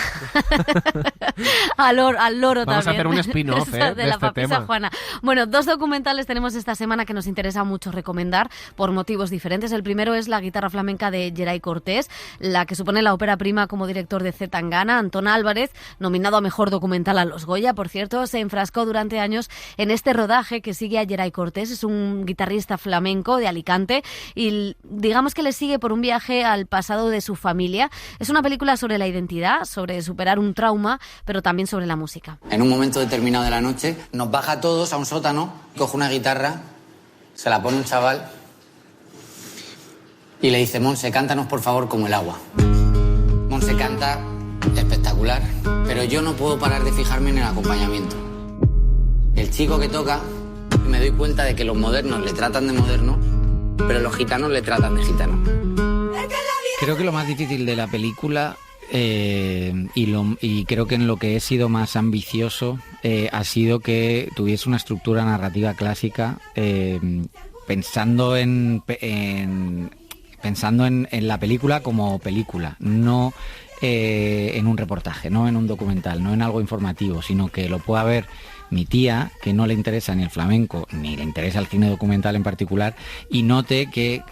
al loro también. Vamos a hacer un spin-off de la este papisa tema. Juana. Bueno, 2 documentales tenemos esta semana que nos interesa mucho recomendar por motivos diferentes. El primero es La guitarra flamenca de Geray Cortés, la que supone la ópera prima como director de C. Tangana. Antón Álvarez, nominado a Mejor Documental a los Goya, por cierto, se enfrascó durante años en este rodaje que sigue a Geray Cortés. Es un guitarrista flamenco de Alicante y digamos que le sigue por un viaje al pasado de su familia. Es una película sobre la identidad, sobre superar un trauma, pero también sobre la música. En un momento determinado de la noche nos baja a todos a un sótano, coge una guitarra, se la pone un chaval y le dice: Monse, cántanos por favor como el agua. Monse canta espectacular, pero yo no puedo parar de fijarme en el acompañamiento. El chico que toca, me doy cuenta de que los modernos le tratan de moderno, pero los gitanos le tratan de gitano. Creo que lo más difícil de la película, y creo que en lo que he sido más ambicioso, ha sido que tuviese una estructura narrativa clásica, pensando en la película como película, no en un reportaje, no en un documental, no en algo informativo, sino que lo pueda ver mi tía, que no le interesa ni el flamenco, ni le interesa el cine documental en particular, y note que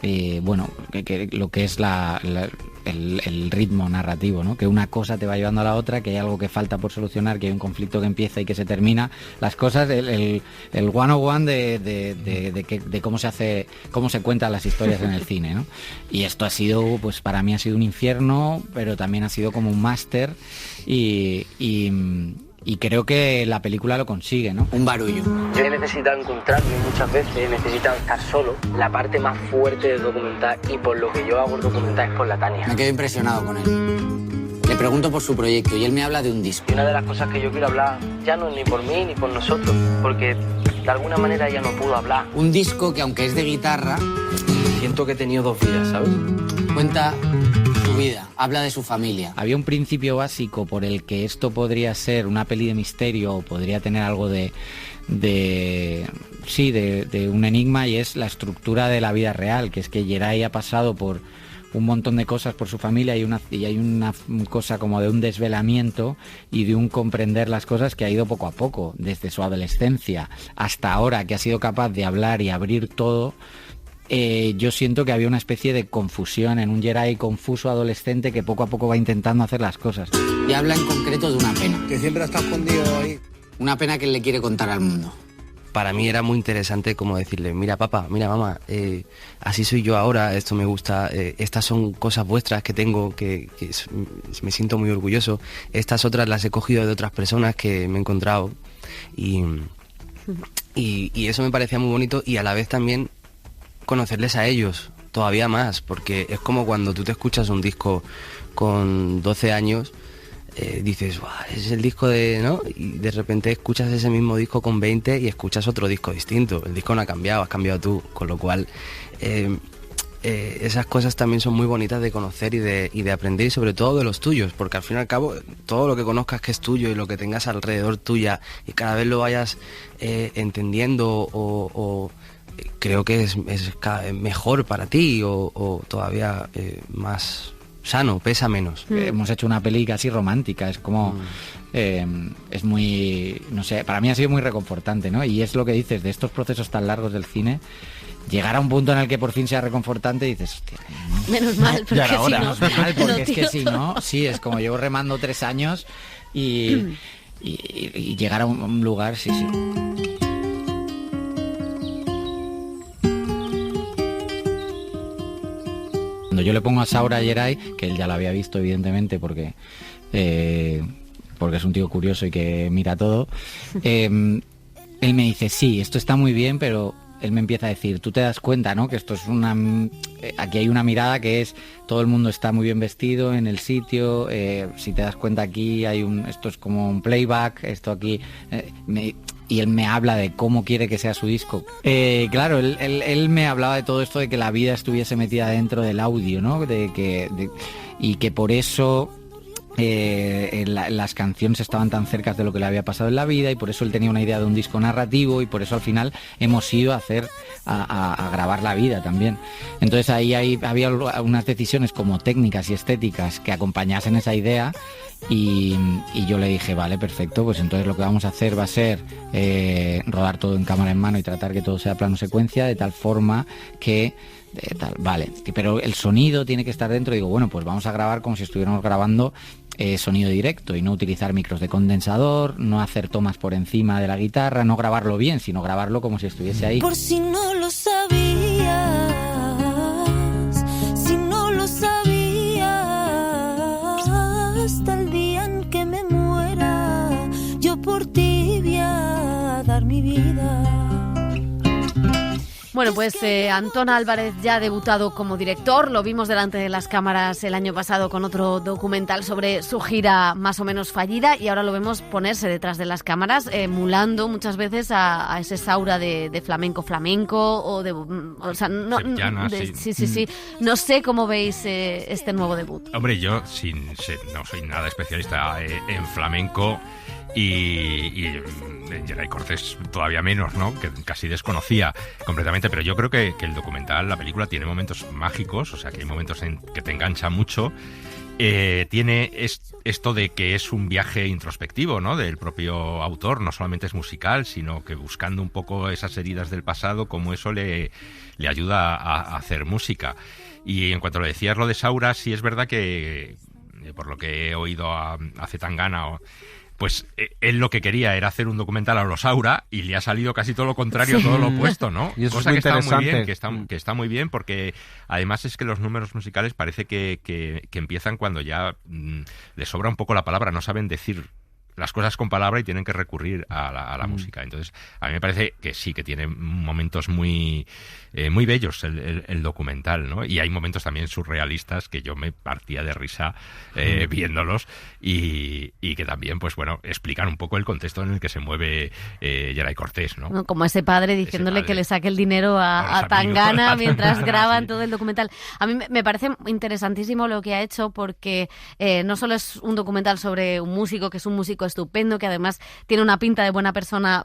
que lo que es el ritmo narrativo, ¿no? Que una cosa te va llevando a la otra, que hay algo que falta por solucionar, que hay un conflicto que empieza y que se termina. Las cosas, el 101 de cómo se hace, cómo se cuentan las historias en el cine, ¿no? Y esto ha sido, pues para mí ha sido un infierno, pero también ha sido como un máster y creo que la película lo consigue, ¿no? Un barullo. Yo he necesitado encontrarme muchas veces, he necesitado estar solo. La parte más fuerte del documental, y por lo que yo hago el documental, es por la Tania. Me quedo impresionado con él. Le pregunto por su proyecto y él me habla de un disco. Y una de las cosas que yo quiero hablar ya no es ni por mí ni por nosotros, porque de alguna manera ella no pudo hablar. Un disco que, aunque es de guitarra, siento que he tenido 2 vidas, ¿sabes? Cuenta su vida, habla de su familia. Había un principio básico por el que esto podría ser una peli de misterio o podría tener algo de un enigma, y es la estructura de la vida real, que es que Geray ha pasado por un montón de cosas por su familia y hay una cosa como de un desvelamiento y de un comprender las cosas que ha ido poco a poco, desde su adolescencia hasta ahora, que ha sido capaz de hablar y abrir todo. Yo siento que había una especie de confusión en un Jedi confuso adolescente que poco a poco va intentando hacer las cosas. Y habla en concreto de una pena. Que siempre está escondido ahí. Una pena que él le quiere contar al mundo. Para mí era muy interesante como decirle, mira papá, mira mamá, así soy yo ahora, esto me gusta, estas son cosas vuestras que tengo, que me siento muy orgulloso, estas otras las he cogido de otras personas que me he encontrado y eso me parecía muy bonito y a la vez también conocerles a ellos todavía más, porque es como cuando tú te escuchas un disco con 12 años, dices, es el disco de, ¿no? Y de repente escuchas ese mismo disco con 20 y escuchas otro disco distinto. El disco no ha cambiado, has cambiado tú, con lo cual esas cosas también son muy bonitas de conocer y de aprender, y sobre todo de los tuyos, porque al fin y al cabo todo lo que conozcas que es tuyo y lo que tengas alrededor tuya y cada vez lo vayas entendiendo o creo que es cada vez mejor para ti o todavía más sano, pesa menos. Hemos hecho una peli casi romántica, es como es muy, no sé, para mí ha sido muy reconfortante, ¿no? Y es lo que dices, de estos procesos tan largos del cine, llegar a un punto en el que por fin sea reconfortante y dices, hostia, menos mal, porque ya ahora, si no, menos mal, porque no, es que si no, sí, es como llevo remando 3 años y llegar a un lugar, sí. Cuando yo le pongo a Saura Jedi, que él ya lo había visto evidentemente porque es un tío curioso y que mira todo, él me dice, sí, esto está muy bien, pero él me empieza a decir, tú te das cuenta, ¿no? Que esto es aquí hay una mirada que es, todo el mundo está muy bien vestido en el sitio, si te das cuenta aquí esto es como un playback, esto aquí... y él me habla de cómo quiere que sea su disco. Claro, él me hablaba de todo esto de que la vida estuviese metida dentro del audio, ¿no? Y que por eso las canciones estaban tan cerca de lo que le había pasado en la vida, y por eso él tenía una idea de un disco narrativo, y por eso al final hemos ido a grabar la vida también. Entonces ahí había unas decisiones como técnicas y estéticas que acompañasen esa idea. Y yo le dije, vale, perfecto, pues entonces lo que vamos a hacer va a ser rodar todo en cámara en mano y tratar que todo sea plano secuencia, de tal forma que vale, pero el sonido tiene que estar dentro. Digo, bueno, pues vamos a grabar como si estuviéramos grabando sonido directo y no utilizar micros de condensador, no hacer tomas por encima de la guitarra, no grabarlo bien, sino grabarlo como si estuviese ahí. Por si no lo sabías, hasta el día en que me muera, yo por ti voy a dar mi vida. Bueno, pues Antón Álvarez ya ha debutado como director, lo vimos delante de las cámaras el año pasado con otro documental sobre su gira más o menos fallida, y ahora lo vemos ponerse detrás de las cámaras, emulando muchas veces a ese Saura de flamenco o de... O sea, no, sí. No sé cómo veis este nuevo debut. Hombre, yo no soy nada especialista en flamenco, y en Jedi Cortés todavía menos, ¿no? Que casi desconocía completamente, pero yo creo que el documental, la película, tiene momentos mágicos, o sea, que hay momentos en que te engancha mucho. Tiene esto de que es un viaje introspectivo, ¿no? Del propio autor, no solamente es musical, sino que buscando un poco esas heridas del pasado, como eso le ayuda a hacer música. Y en cuanto lo decías, lo de Saura, sí es verdad que, por lo que he oído a Zetangana, pues él lo que quería era hacer un documental a los Saura, y le ha salido casi todo lo contrario, todo lo opuesto, ¿no? Y eso cosa es muy que está muy interesante. bien, que está muy bien, porque además es que los números musicales parece que empiezan cuando ya les sobra un poco la palabra, no saben decir las cosas con palabra y tienen que recurrir a la música. Entonces, a mí me parece que sí, que tiene momentos muy bellos el documental, ¿no? Y hay momentos también surrealistas que yo me partía de risa viéndolos, y que también, pues bueno, explican un poco el contexto en el que se mueve Jedi Cortés, ¿no? Como ese padre diciéndole que le saque el dinero a Tangana mientras graban todo el documental. A mí me parece interesantísimo lo que ha hecho, porque no solo es un documental sobre un músico, que es un músico chico estupendo, que además tiene una pinta de buena persona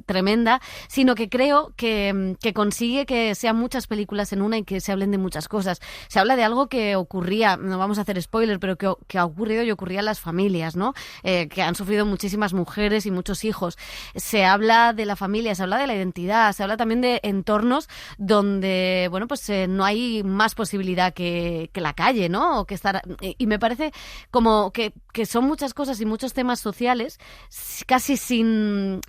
tremenda, sino que creo que consigue que sean muchas películas en una y que se hablen de muchas cosas. Se habla de algo que ocurría, no vamos a hacer spoiler, pero que ha ocurrido y ocurría en las familias, ¿no? Que han sufrido muchísimas mujeres y muchos hijos. Se habla de la familia, se habla de la identidad, se habla también de entornos donde, bueno, pues no hay más posibilidad que la calle, ¿no? O que estar, y me parece como que son muchas cosas y muchos temas sociales casi sin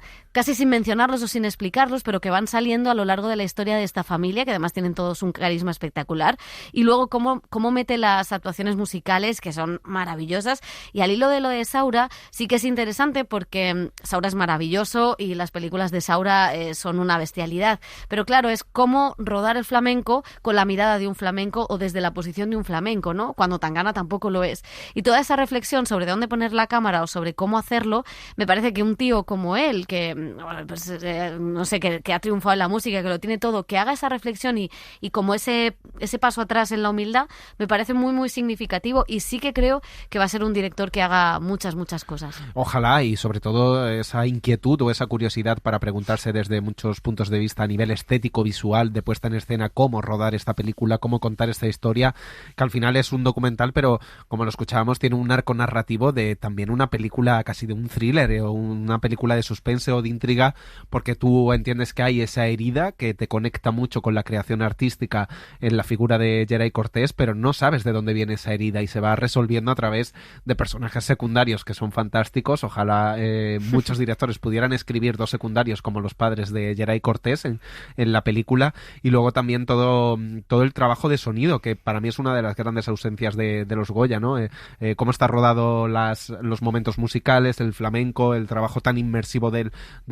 mencionarlos o sin explicarlos, pero que van saliendo a lo largo de la historia de esta familia, que además tienen todos un carisma espectacular. Y luego cómo mete las actuaciones musicales, que son maravillosas. Y al hilo de lo de Saura, sí que es interesante porque Saura es maravilloso y las películas de Saura son una bestialidad. Pero claro, es cómo rodar el flamenco con la mirada de un flamenco o desde la posición de un flamenco, ¿no? Cuando Tangana tampoco lo es. Y toda esa reflexión sobre dónde poner la cámara o sobre cómo hacerlo, me parece que un tío como él, que pues, no sé, que ha triunfado en la música, que lo tiene todo, que haga esa reflexión y como ese paso atrás en la humildad, me parece muy, muy significativo, y sí que creo que va a ser un director que haga muchas, muchas cosas. Ojalá, y sobre todo esa inquietud o esa curiosidad para preguntarse desde muchos puntos de vista a nivel estético, visual, de puesta en escena, cómo rodar esta película, cómo contar esta historia, que al final es un documental, pero como lo escuchábamos, tiene un arco narrativo de también una película casi de un thriller o una película de suspense o de intriga, porque tú entiendes que hay esa herida que te conecta mucho con la creación artística en la figura de Geray Cortés, pero no sabes de dónde viene esa herida y se va resolviendo a través de personajes secundarios que son fantásticos. Ojalá muchos directores pudieran escribir 2 secundarios como los padres de Geray Cortés en la película, y luego también todo el trabajo de sonido, que para mí es una de las grandes ausencias de los Goya, ¿no? Cómo está rodado los momentos musicales, el flamenco, el trabajo tan inmersivo del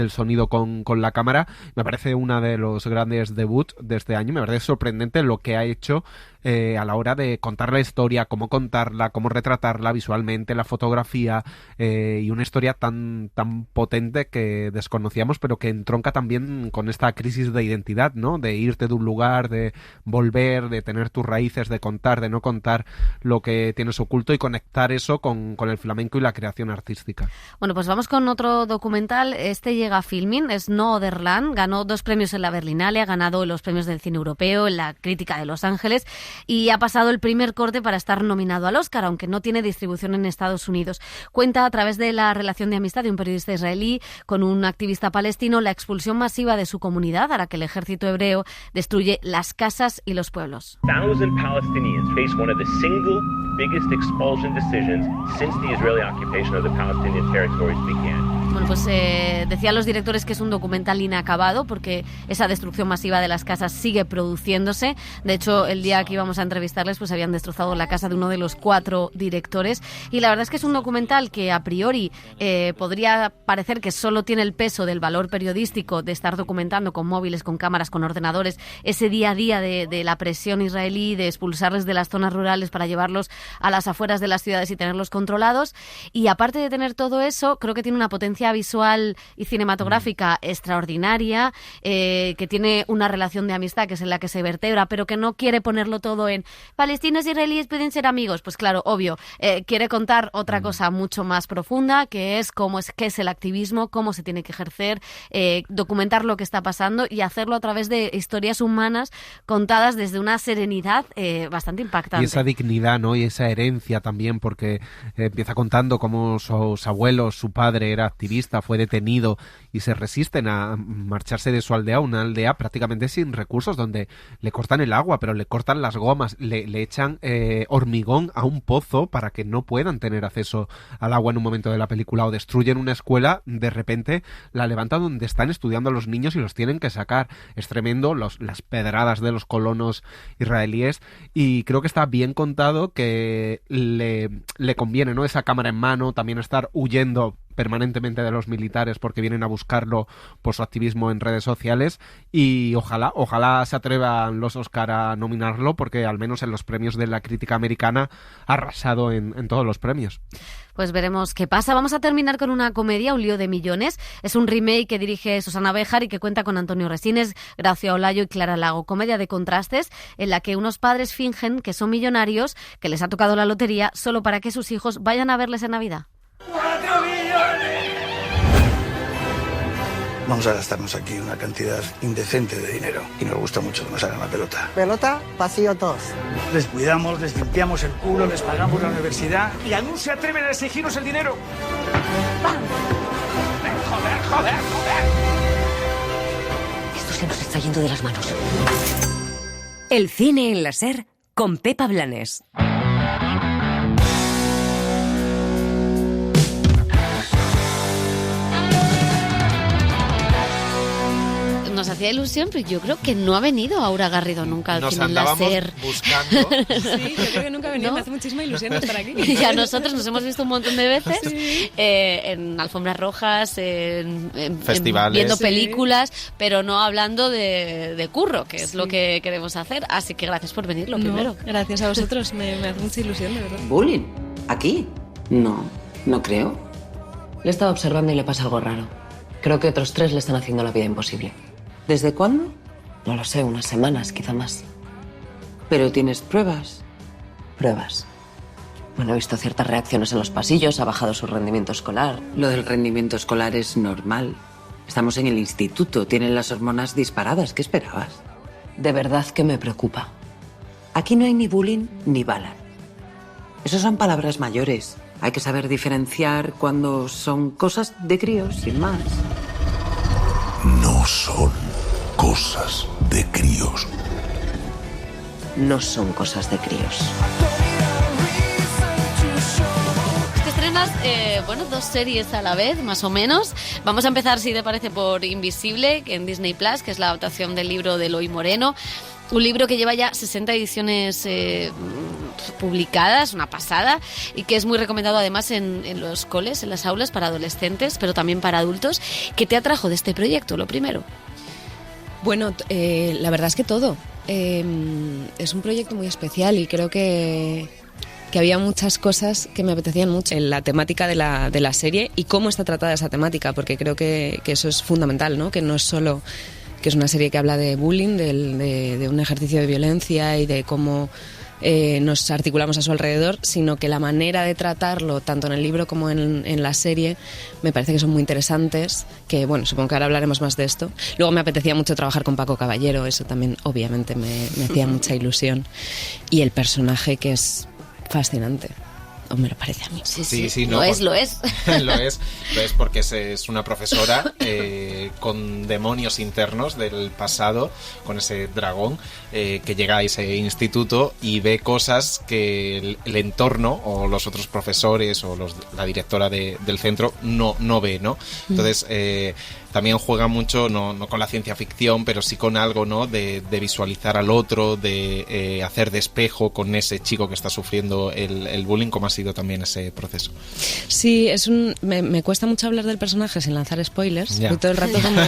sonido con la cámara. Me parece una de los grandes debuts de este año. Me parece sorprendente lo que ha hecho a la hora de contar la historia, cómo contarla, cómo retratarla visualmente, la fotografía, y una historia tan potente que desconocíamos, pero que entronca también con esta crisis de identidad, ¿no? De irte de un lugar, de volver, de tener tus raíces, de contar, de no contar lo que tienes oculto, y conectar eso con el flamenco y la creación artística. Bueno, pues vamos con otro documental. Este llega a Filmin, es No Otherland, ganó 2 premios en la Berlinale, ha ganado los premios del cine europeo, en la crítica de Los Ángeles, y ha pasado el primer corte para estar nominado al Oscar, aunque no tiene distribución en Estados Unidos. Cuenta a través de la relación de amistad de un periodista israelí con un activista palestino la expulsión masiva de su comunidad, a la que el ejército hebreo destruye las casas y los pueblos. 1,000 Palestinians face one of the single biggest expulsion decisions since the Israeli occupation of the Palestinian territories began. Bueno, pues decían los directores que es un documental inacabado porque esa destrucción masiva de las casas sigue produciéndose. De hecho, el día que íbamos a entrevistarles, pues habían destrozado la casa de uno de los 4 directores. Y la verdad es que es un documental que a priori podría parecer que solo tiene el peso del valor periodístico de estar documentando con móviles, con cámaras, con ordenadores, ese día a día de la presión israelí, de expulsarles de las zonas rurales para llevarlos a las afueras de las ciudades y tenerlos controlados. Y aparte de tener todo eso, creo que tiene una potencia visual y cinematográfica extraordinaria, que tiene una relación de amistad que es en la que se vertebra, pero que no quiere ponerlo todo en palestinos y israelíes pueden ser amigos. Pues claro, obvio, quiere contar otra cosa mucho más profunda, que es qué es el activismo, cómo se tiene que ejercer, documentar lo que está pasando y hacerlo a través de historias humanas contadas desde una serenidad bastante impactante. Y esa dignidad, ¿no? Y esa herencia también, porque empieza contando cómo sus abuelos, su padre era activista, fue detenido y se resisten a marcharse de su aldea, una aldea prácticamente sin recursos, donde le cortan el agua, pero le cortan las gomas, le echan hormigón a un pozo para que no puedan tener acceso al agua en un momento de la película, o destruyen una escuela, de repente la levantan donde están estudiando los niños y los tienen que sacar. Es tremendo las pedradas de los colonos israelíes, y creo que está bien contado, que le conviene, ¿no? Esa cámara en mano, también estar huyendo permanentemente de los militares porque vienen a buscarlo por su activismo en redes sociales, y ojalá se atrevan los Oscar a nominarlo, porque al menos en los premios de la crítica americana ha arrasado en todos los premios. Pues veremos qué pasa. Vamos a terminar con una comedia, Un lío de millones. Es un remake que dirige Susana Béjar y que cuenta con Antonio Resines, Gracia Olayo y Clara Lago. Comedia de contrastes en la que unos padres fingen que son millonarios, que les ha tocado la lotería, solo para que sus hijos vayan a verles en Navidad. 4.000 Vamos a gastarnos aquí una cantidad indecente de dinero y nos gusta mucho que nos hagan la pelota. Pelota, pasillo todos. Les cuidamos, les limpiamos el culo, les pagamos la universidad y aún se atreven a exigirnos el dinero. ¡Pam! ¡Joder! Esto se nos está yendo de las manos. El cine en la SER con Pepa Blanes. Nos hacía ilusión, pero yo creo que no ha venido Aura Garrido nunca al cine en la SER. Buscando. Sí, yo creo que nunca ha venido, ¿no? Me hace muchísima ilusión estar aquí. Y a nosotros nos hemos visto un montón de veces, sí. En alfombras rojas, en festivales, viendo películas, pero no hablando de curro, que es lo que queremos hacer. Así que gracias por venir, lo primero. Gracias a vosotros, me hace mucha ilusión, de verdad. ¿Bullying? ¿Aquí? No creo. Le he estado observando y le pasa algo raro. Creo que otros 3 le están haciendo la vida imposible. ¿Desde cuándo? No lo sé, unas semanas, quizá más. ¿Pero tienes pruebas? Pruebas. Bueno, he visto ciertas reacciones en los pasillos, ha bajado su rendimiento escolar. Lo del rendimiento escolar es normal. Estamos en el instituto, tienen las hormonas disparadas. ¿Qué esperabas? De verdad que me preocupa. Aquí no hay ni bullying ni bala. Esas son palabras mayores. Hay que saber diferenciar cuando son cosas de críos, sin más. No son cosas de críos. No son cosas de críos. Te estrenas, 2 series a la vez, más o menos. Vamos a empezar, si te parece, por Invisible, que en Disney Plus, que es la adaptación del libro de Eloy Moreno. Un libro que lleva ya 60 ediciones publicadas, una pasada, y que es muy recomendado además en los coles, en las aulas para adolescentes, pero también para adultos. ¿Qué te atrajo de este proyecto, lo primero? Bueno, la verdad es que todo. Es un proyecto muy especial y creo que había muchas cosas que me apetecían mucho en la temática de la serie y cómo está tratada esa temática, porque creo que eso es fundamental, ¿no? Que no es solo que es una serie que habla de bullying, de un ejercicio de violencia y de cómo nos articulamos a su alrededor, sino que la manera de tratarlo, tanto en el libro como en la serie, me parece que son muy interesantes, que bueno, supongo que ahora hablaremos más de esto. Luego me apetecía mucho trabajar con Paco Caballero, eso también obviamente me hacía mucha ilusión. Y el personaje, que es fascinante. O me lo parece a mí. Sí, lo es. Lo es porque es una profesora con demonios internos del pasado, con ese dragón que llega a ese instituto y ve cosas que el entorno o los otros profesores o la directora del centro no ve, ¿no? Entonces también juega mucho, no con la ciencia ficción, pero sí con algo, ¿no? De visualizar al otro, de hacer de espejo con ese chico que está sufriendo el bullying, como ha sido también ese proceso. Sí, me cuesta mucho hablar del personaje sin lanzar spoilers, y todo el rato como...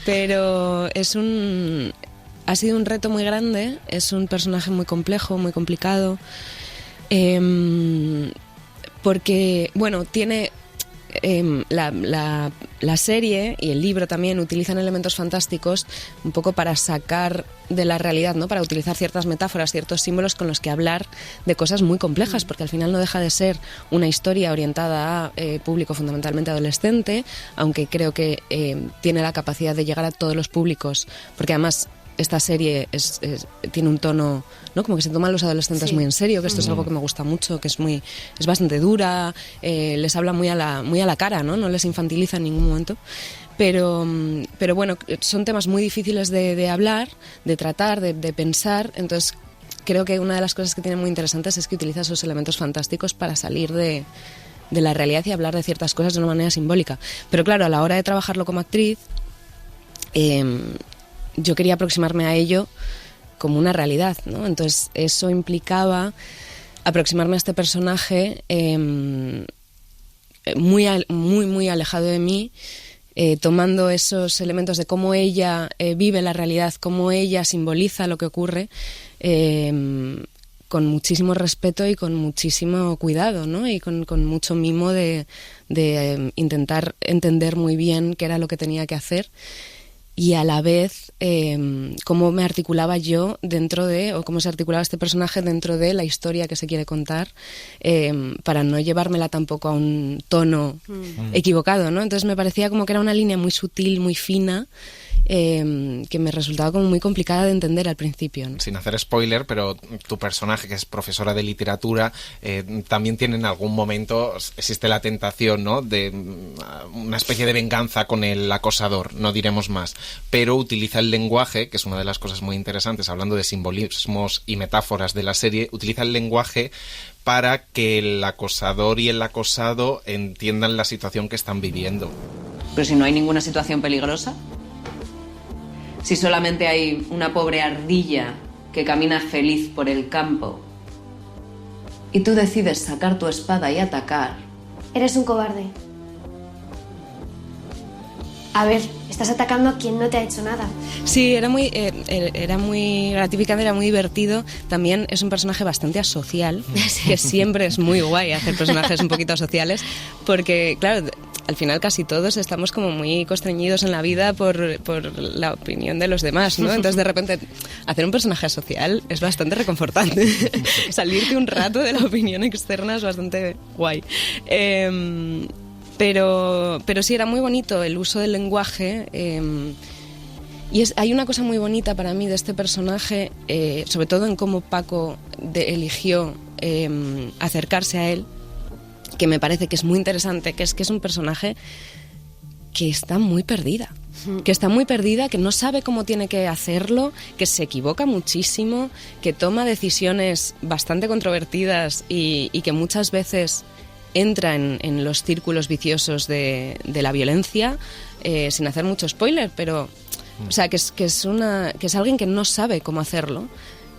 Pero ha sido un reto muy grande, es un personaje muy complejo, muy complicado, porque, bueno, tiene... la serie y el libro también utilizan elementos fantásticos un poco para sacar de la realidad, ¿no? Para utilizar ciertas metáforas, ciertos símbolos con los que hablar de cosas muy complejas, porque al final no deja de ser una historia orientada a público fundamentalmente adolescente, aunque creo que tiene la capacidad de llegar a todos los públicos, porque además esta serie tiene un tono, ¿no? Como que se toman los adolescentes muy en serio, que esto es algo que me gusta mucho, que es bastante dura, les habla muy a la cara, ¿no? No les infantiliza en ningún momento. Pero bueno, son temas muy difíciles de hablar, de tratar, de pensar. Entonces creo que una de las cosas que tiene muy interesantes es que utiliza esos elementos fantásticos para salir de la realidad y hablar de ciertas cosas de una manera simbólica. Pero claro, a la hora de trabajarlo como actriz, yo quería aproximarme a ello como una realidad, ¿no? Entonces eso implicaba aproximarme a este personaje muy alejado de mí, tomando esos elementos de cómo ella vive la realidad, cómo ella simboliza lo que ocurre, con muchísimo respeto y con muchísimo cuidado, ¿no? Y con mucho mimo de intentar entender muy bien qué era lo que tenía que hacer. y a la vez cómo me articulaba yo dentro de, o cómo se articulaba este personaje dentro de la historia que se quiere contar, para no llevármela tampoco a un tono equivocado, ¿no? Entonces me parecía como que era una línea muy sutil, muy fina, que me resultaba como muy complicada de entender al principio, ¿no? Sin hacer spoiler, pero tu personaje, que es profesora de literatura, también tiene en algún momento, existe la tentación, ¿no?, de una especie de venganza con el acosador, no diremos más, pero utiliza el lenguaje, que es una de las cosas muy interesantes, hablando de simbolismos y metáforas de la serie, utiliza el lenguaje para que el acosador y el acosado entiendan la situación que están viviendo. Pero si no hay ninguna situación peligrosa, si solamente hay una pobre ardilla que camina feliz por el campo y tú decides sacar tu espada y atacar... Eres un cobarde. A ver, estás atacando a quien no te ha hecho nada. Sí, era muy gratificante, era muy divertido. También es un personaje bastante asocial, que siempre es muy guay hacer personajes un poquito asociales, porque, claro, al final casi todos estamos como muy constreñidos en la vida por la opinión de los demás, ¿no? Entonces, de repente, hacer un personaje asocial es bastante reconfortante. Salirte un rato de la opinión externa es bastante guay. Pero sí, era muy bonito el uso del lenguaje, y hay una cosa muy bonita para mí de este personaje, sobre todo en cómo Paco eligió acercarse a él, que me parece que es muy interesante, que es un personaje que está muy perdida. Que no sabe cómo tiene que hacerlo, que se equivoca muchísimo, que toma decisiones bastante controvertidas y que muchas veces entra en los círculos viciosos de la violencia, sin hacer mucho spoiler, pero o sea, que es alguien que no sabe cómo hacerlo,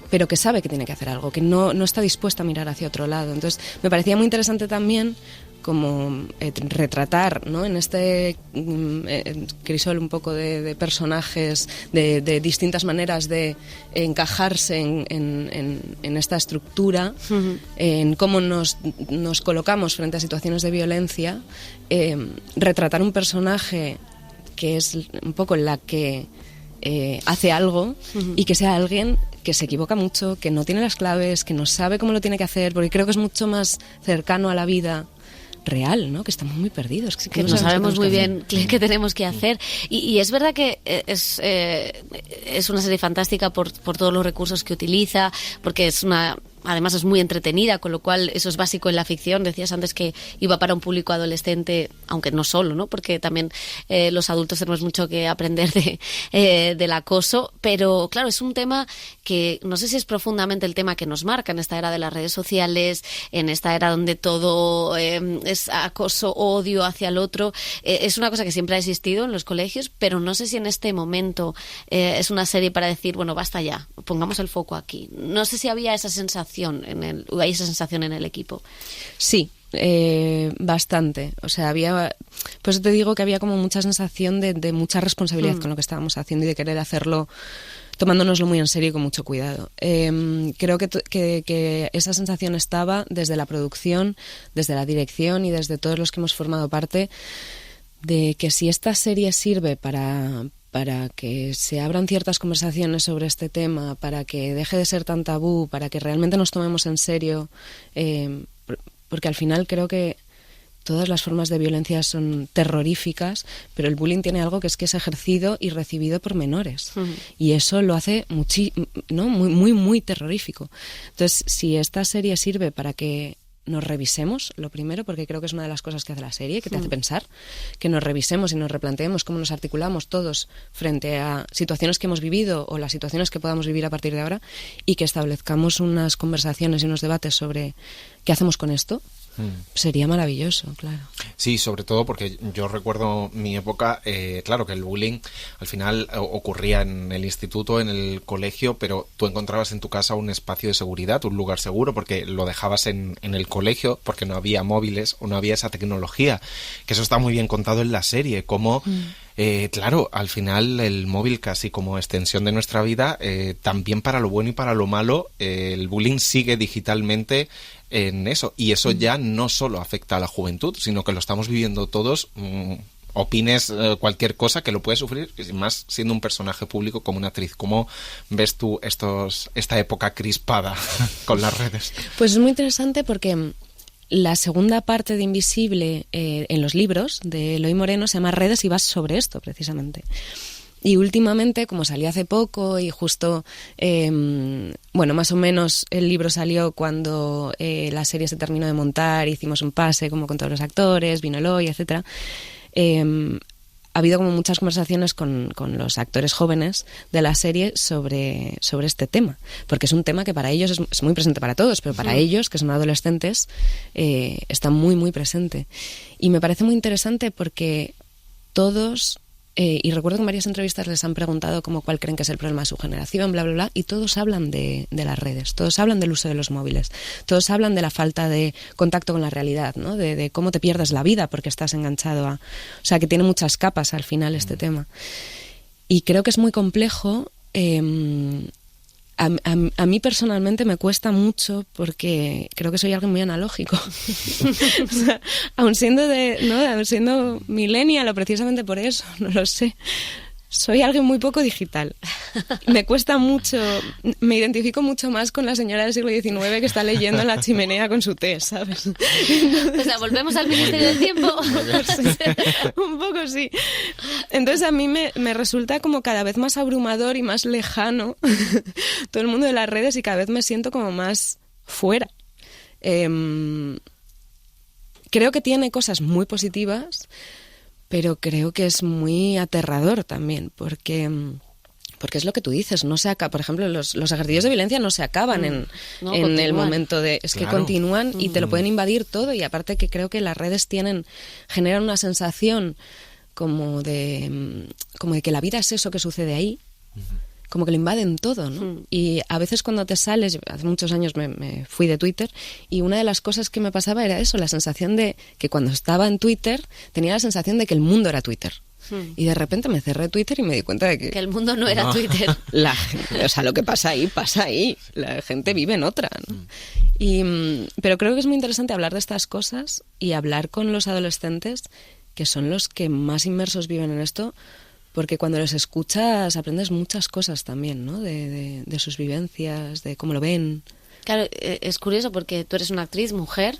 pero que sabe que tiene que hacer algo, que no está dispuesta a mirar hacia otro lado. Entonces me parecía muy interesante también como retratar, ¿no?, en este crisol un poco de personajes, de distintas maneras de encajarse en esta estructura, en cómo nos colocamos frente a situaciones de violencia, retratar un personaje que es un poco la que hace algo y que sea alguien que se equivoca mucho, que no tiene las claves, que no sabe cómo lo tiene que hacer, porque creo que es mucho más cercano a la vida real, ¿no? Que estamos muy perdidos. Que no sabemos muy bien qué tenemos que hacer. Y es verdad que es una serie fantástica por todos los recursos que utiliza, porque además es muy entretenida, con lo cual eso es básico en la ficción. Decías antes que iba para un público adolescente, aunque no solo, ¿no?, porque también los adultos tenemos mucho que aprender del acoso, pero claro, es un tema que no sé si es profundamente el tema que nos marca en esta era de las redes sociales, en esta era donde todo es acoso, odio hacia el otro. Es una cosa que siempre ha existido en los colegios, pero no sé si en este momento es una serie para decir, bueno, basta ya, pongamos el foco aquí. No sé si había esa sensación hay esa sensación en el equipo. Sí, bastante. O sea, por eso te digo que había como mucha sensación de mucha responsabilidad con lo que estábamos haciendo y de querer hacerlo tomándonoslo muy en serio y con mucho cuidado. Creo que esa sensación estaba desde la producción, desde la dirección y desde todos los que hemos formado parte, de que si esta serie sirve para que se abran ciertas conversaciones sobre este tema, para que deje de ser tan tabú, para que realmente nos tomemos en serio, porque al final creo que todas las formas de violencia son terroríficas, pero el bullying tiene algo que es ejercido y recibido por menores, y eso lo hace muy, muy terrorífico. Entonces, si esta serie sirve para que nos revisemos, lo primero, porque creo que es una de las cosas que hace la serie, que te hace pensar, que nos revisemos y nos replanteemos cómo nos articulamos todos frente a situaciones que hemos vivido o las situaciones que podamos vivir a partir de ahora, y que establezcamos unas conversaciones y unos debates sobre qué hacemos con esto. Sería maravilloso, claro. Sí, sobre todo porque yo recuerdo mi época, claro que el bullying al final ocurría en el instituto, en el colegio, pero tú encontrabas en tu casa un espacio de seguridad, un lugar seguro, porque lo dejabas en el colegio, porque no había móviles o no había esa tecnología, que eso está muy bien contado en la serie, como claro, al final el móvil casi como extensión de nuestra vida, también para lo bueno y para lo malo, el bullying sigue digitalmente en eso, y eso ya no solo afecta a la juventud, sino que lo estamos viviendo todos opines cualquier cosa, que lo puedes sufrir, y más siendo un personaje público como una actriz. ¿Cómo ves tú esta época crispada con las redes? Pues es muy interesante porque la segunda parte de Invisible en los libros de Eloy Moreno se llama Redes y va sobre esto, precisamente. Y últimamente, como salió hace poco y justo, más o menos el libro salió cuando la serie se terminó de montar, hicimos un pase como con todos los actores, vino Eloy, etcétera. Ha habido como muchas conversaciones con los actores jóvenes de la serie sobre este tema, porque es un tema que para ellos es muy presente para todos, pero para ellos, que son adolescentes, está muy, muy presente. Y me parece muy interesante porque todos... y recuerdo que en varias entrevistas les han preguntado como cuál creen que es el problema de su generación, bla, bla, bla, y todos hablan de las redes, todos hablan del uso de los móviles, todos hablan de la falta de contacto con la realidad, ¿no? De cómo te pierdes la vida porque estás enganchado a... O sea, que tiene muchas capas al final este tema. Y creo que es muy complejo... A mí personalmente me cuesta mucho porque creo que soy alguien muy analógico. O sea, aun siendo millennial o precisamente por eso, no lo sé. Soy alguien muy poco digital. Me cuesta mucho, me identifico mucho más con la señora del siglo XIX que está leyendo en la chimenea con su té, ¿sabes? Entonces, o sea, volvemos al Ministerio del Tiempo. Un poco sí. Entonces a mí me resulta como cada vez más abrumador y más lejano todo el mundo de las redes y cada vez me siento como más fuera. Creo que tiene cosas muy positivas, pero creo que es muy aterrador también, porque es lo que tú dices, no se acaba, por ejemplo, los ejercicios de violencia no se acaban en el momento de... Es claro, que continúan y te lo pueden invadir todo, y aparte que creo que las redes generan una sensación como de que la vida es eso que sucede ahí, como que lo invaden todo, ¿no? Y a veces cuando te sales, hace muchos años me fui de Twitter, y una de las cosas que me pasaba era eso, la sensación de que cuando estaba en Twitter tenía la sensación de que el mundo era Twitter. Y de repente me cerré Twitter y me di cuenta de que el mundo no era Twitter. O sea, lo que pasa ahí. La gente vive en otra, ¿no? Pero creo que es muy interesante hablar de estas cosas y hablar con los adolescentes, que son los que más inmersos viven en esto, porque cuando les escuchas aprendes muchas cosas también, ¿no? De sus vivencias, de cómo lo ven. Claro, es curioso porque tú eres una actriz, mujer,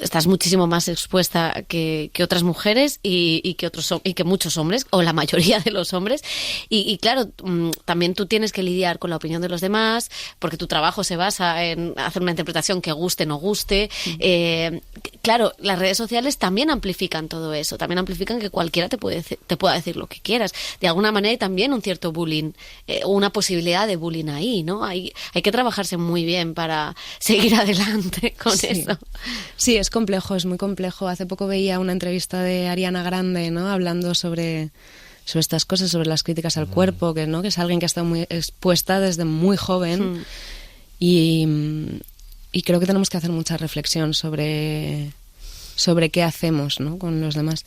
estás muchísimo más expuesta que otras mujeres y que muchos hombres, o la mayoría de los hombres, y claro, también tú tienes que lidiar con la opinión de los demás, porque tu trabajo se basa en hacer una interpretación que guste, no guste. Claro, las redes sociales también amplifican todo eso, también amplifican que cualquiera te pueda decir lo que quieras. De alguna manera hay también un cierto bullying, una posibilidad de bullying ahí, ¿no? Hay que trabajarse muy bien para seguir adelante con eso. Sí, es complejo, es muy complejo. Hace poco veía una entrevista de Ariana Grande, ¿no? Hablando sobre estas cosas, sobre las críticas al cuerpo, que es alguien que ha estado muy expuesta desde muy joven. Y creo que tenemos que hacer mucha reflexión sobre qué hacemos, ¿no? Con los demás.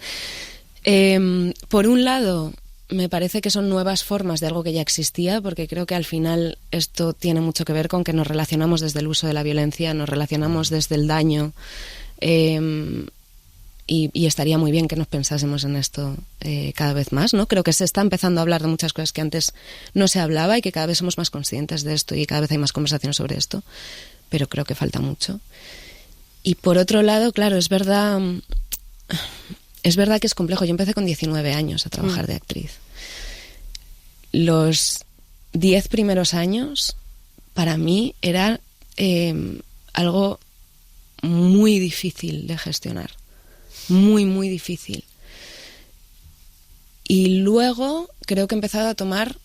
Por un lado, me parece que son nuevas formas de algo que ya existía, porque creo que al final esto tiene mucho que ver con que nos relacionamos desde el uso de la violencia, nos relacionamos desde el daño, y estaría muy bien que nos pensásemos en esto cada vez más, ¿no? Creo que se está empezando a hablar de muchas cosas que antes no se hablaba y que cada vez somos más conscientes de esto y cada vez hay más conversaciones sobre esto, pero creo que falta mucho. Y por otro lado, claro, es verdad que es complejo. Yo empecé con 19 años a trabajar de actriz. Los 10 primeros años para mí era algo muy difícil de gestionar. Muy, muy difícil. Y luego creo que he empezado a tomar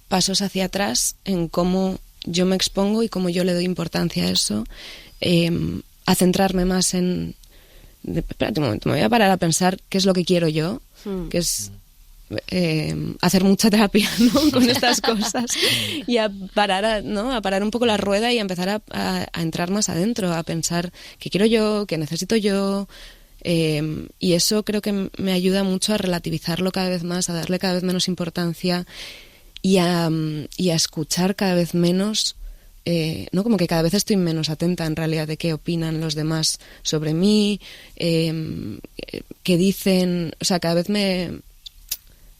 pasos hacia atrás en cómo yo me expongo y cómo yo le doy importancia a eso, a centrarme más en... Espérate un momento, me voy a parar a pensar qué es lo que quiero yo, que es hacer mucha terapia, ¿no? Con estas cosas, y a parar un poco la rueda y a empezar a entrar más adentro, a pensar qué quiero yo, qué necesito yo, y eso creo que me ayuda mucho a relativizarlo cada vez más, a darle cada vez menos importancia y a escuchar cada vez menos ¿no? Como que cada vez estoy menos atenta en realidad de qué opinan los demás sobre mí, qué dicen, o sea, cada vez me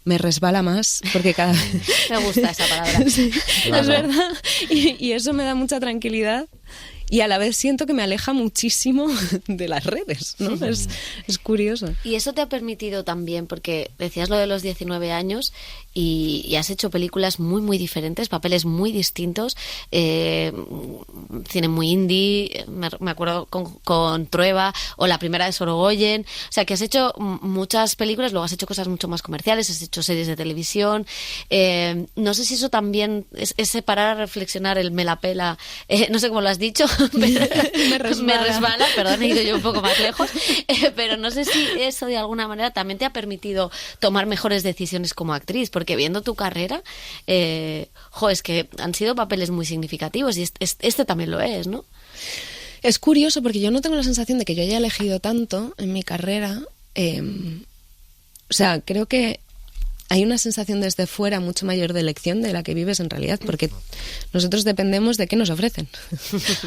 resbala más, porque cada vez... Me gusta esa palabra. Sí, claro. Es verdad, y eso me da mucha tranquilidad. Y a la vez siento que me aleja muchísimo de las redes, ¿no? Es curioso. Y eso te ha permitido también, porque decías lo de los 19 años y has hecho películas muy, muy diferentes, papeles muy distintos, cine muy indie, me acuerdo con Trueba, o la primera de Sorogoyen, o sea, que has hecho muchas películas, luego has hecho cosas mucho más comerciales, has hecho series de televisión. No sé si eso también es parar a reflexionar el me la pela, no sé cómo lo has dicho, me resbala, perdón, he ido yo un poco más lejos, pero no sé si eso de alguna manera también te ha permitido tomar mejores decisiones como actriz, porque viendo tu carrera, es que han sido papeles muy significativos y este también lo es, ¿no? Es curioso porque yo no tengo la sensación de que yo haya elegido tanto en mi carrera. O sea, creo que hay una sensación desde fuera mucho mayor de elección de la que vives en realidad, porque nosotros dependemos de qué nos ofrecen.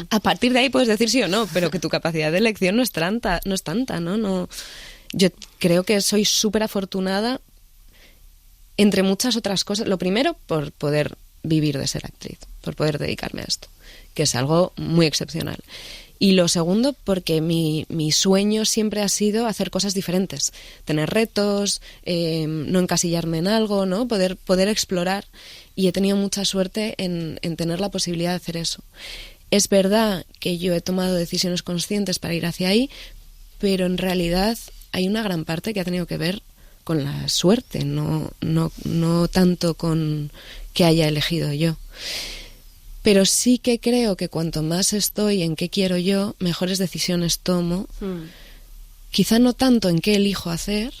A partir de ahí puedes decir sí o no, pero que tu capacidad de elección no es tanta, ¿no? Yo creo que soy súper afortunada, entre muchas otras cosas. Lo primero, por poder vivir de ser actriz, por poder dedicarme a esto, que es algo muy excepcional. Y lo segundo, porque mi sueño siempre ha sido hacer cosas diferentes, tener retos, no encasillarme en algo, ¿no? Poder explorar, y he tenido mucha suerte en tener la posibilidad de hacer eso. Es verdad que yo he tomado decisiones conscientes para ir hacia ahí, pero en realidad hay una gran parte que ha tenido que ver con la suerte, no tanto con que haya elegido yo. Pero sí que creo que cuanto más estoy en qué quiero yo, mejores decisiones tomo. Quizá no tanto en qué elijo hacer,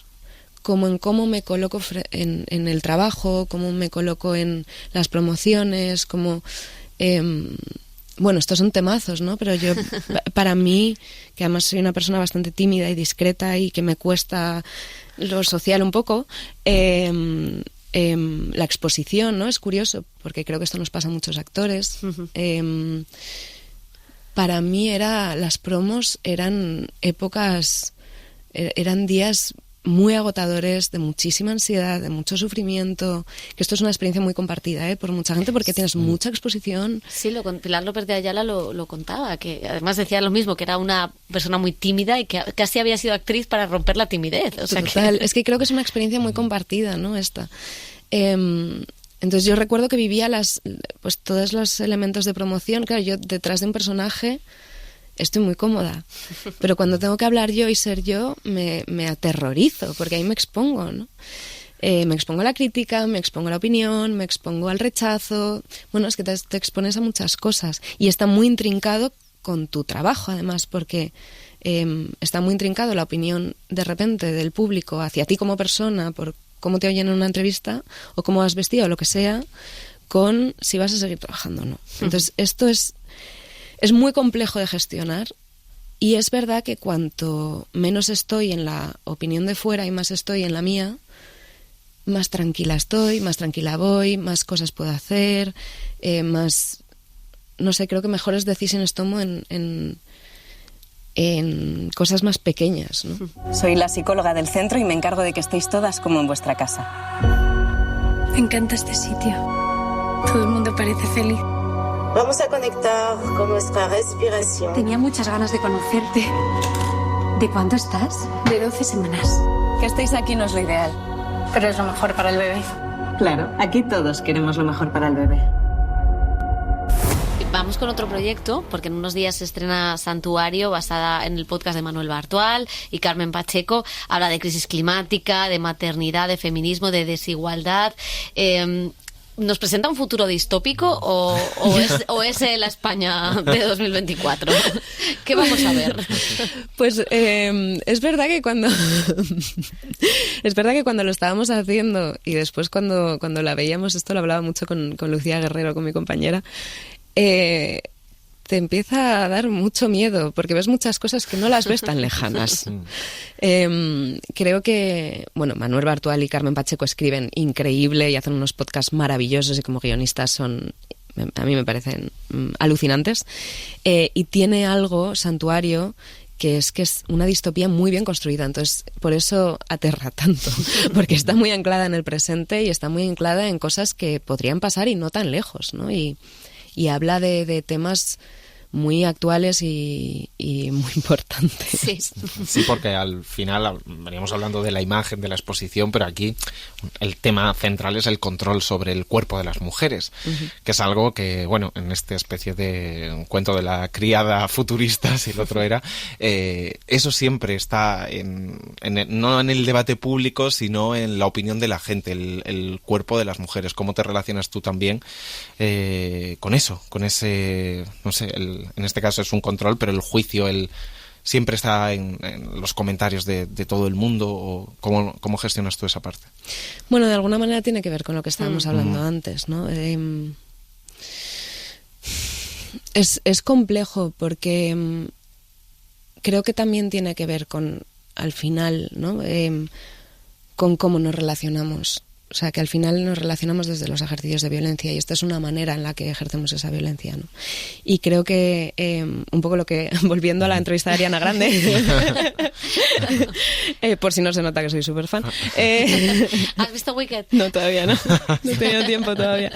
como en cómo me coloco en el trabajo, cómo me coloco en las promociones, como... bueno, estos son temazos, ¿no? Pero yo, para mí, que además soy una persona bastante tímida y discreta y que me cuesta lo social un poco... la exposición, ¿no? Es curioso, porque creo que esto nos pasa a muchos actores. Para mí las promos eran épocas, eran días muy agotadores, de muchísima ansiedad, de mucho sufrimiento, que esto es una experiencia muy compartida por mucha gente, porque tienes mucha exposición. Sí, Pilar López de Ayala lo contaba, que además decía lo mismo, que era una persona muy tímida y que casi había sido actriz para romper la timidez. O sea, total, es que creo que es una experiencia muy compartida, ¿no? Esta. Entonces yo recuerdo que vivía todos los elementos de promoción. Claro, yo detrás de un personaje estoy muy cómoda, pero cuando tengo que hablar yo y ser yo, me aterrorizo, porque ahí me expongo, ¿no? Me expongo a la crítica, me expongo a la opinión, me expongo al rechazo. Bueno, es que te expones a muchas cosas y está muy intrincado con tu trabajo, además, porque está muy intrincado la opinión de repente del público hacia ti como persona, por cómo te oyen en una entrevista o cómo has vestido o lo que sea, con si vas a seguir trabajando o no. Entonces, esto es muy complejo de gestionar, y es verdad que cuanto menos estoy en la opinión de fuera y más estoy en la mía, más tranquila estoy, más tranquila voy, más cosas puedo hacer, más, no sé, creo que mejores decisiones tomo en cosas más pequeñas, ¿no? Soy la psicóloga del centro y me encargo de que estéis todas como en vuestra casa. Me encanta este sitio. Todo el mundo parece feliz. Vamos a conectar con nuestra respiración. Tenía muchas ganas de conocerte. ¿De cuánto estás? De 12 semanas. Que estéis aquí no es lo ideal. Pero es lo mejor para el bebé. Claro, aquí todos queremos lo mejor para el bebé. Vamos con otro proyecto, porque en unos días se estrena Santuario, basada en el podcast de Manuel Bartual y Carmen Pacheco. Habla de crisis climática, de maternidad, de feminismo, de desigualdad. ¿Nos presenta un futuro distópico o es la España de 2024? ¿Qué vamos a ver? Pues es verdad que cuando lo estábamos haciendo, y después cuando la veíamos, esto lo hablaba mucho con Lucía Guerrero, con mi compañera, te empieza a dar mucho miedo, porque ves muchas cosas que no las ves tan lejanas. Creo que, bueno, Manuel Bartual y Carmen Pacheco escriben increíble y hacen unos podcasts maravillosos, y como guionistas son a mí me parecen alucinantes. Y tiene algo, Santuario, que es una distopía muy bien construida, entonces por eso aterra tanto, porque está muy anclada en el presente y está muy anclada en cosas que podrían pasar y no tan lejos, ¿no? Y habla de temas muy actuales y muy importantes. Sí, porque al final veníamos hablando de la imagen, de la exposición, pero aquí el tema central es el control sobre el cuerpo de las mujeres, que es algo que, bueno, en esta especie de cuento de la criada futurista, si el otro era, eso siempre está no en el debate público, sino en la opinión de la gente, el cuerpo de las mujeres. ¿Cómo te relacionas tú también con eso, con ese, no sé, en este caso es un control, pero el juicio, siempre está en los comentarios de todo el mundo? ¿O cómo gestionas tú esa parte? Bueno, de alguna manera tiene que ver con lo que estábamos hablando antes, ¿no? Es complejo porque creo que también tiene que ver con, al final, ¿no? Con cómo nos relacionamos. O sea, que al final nos relacionamos desde los ejercicios de violencia y esta es una manera en la que ejercemos esa violencia, ¿no? Y creo que un poco lo que, volviendo a la entrevista de Ariana Grande, por si no se nota que soy súper fan. ¿Has visto Wicked? No, todavía no. No he tenido tiempo todavía.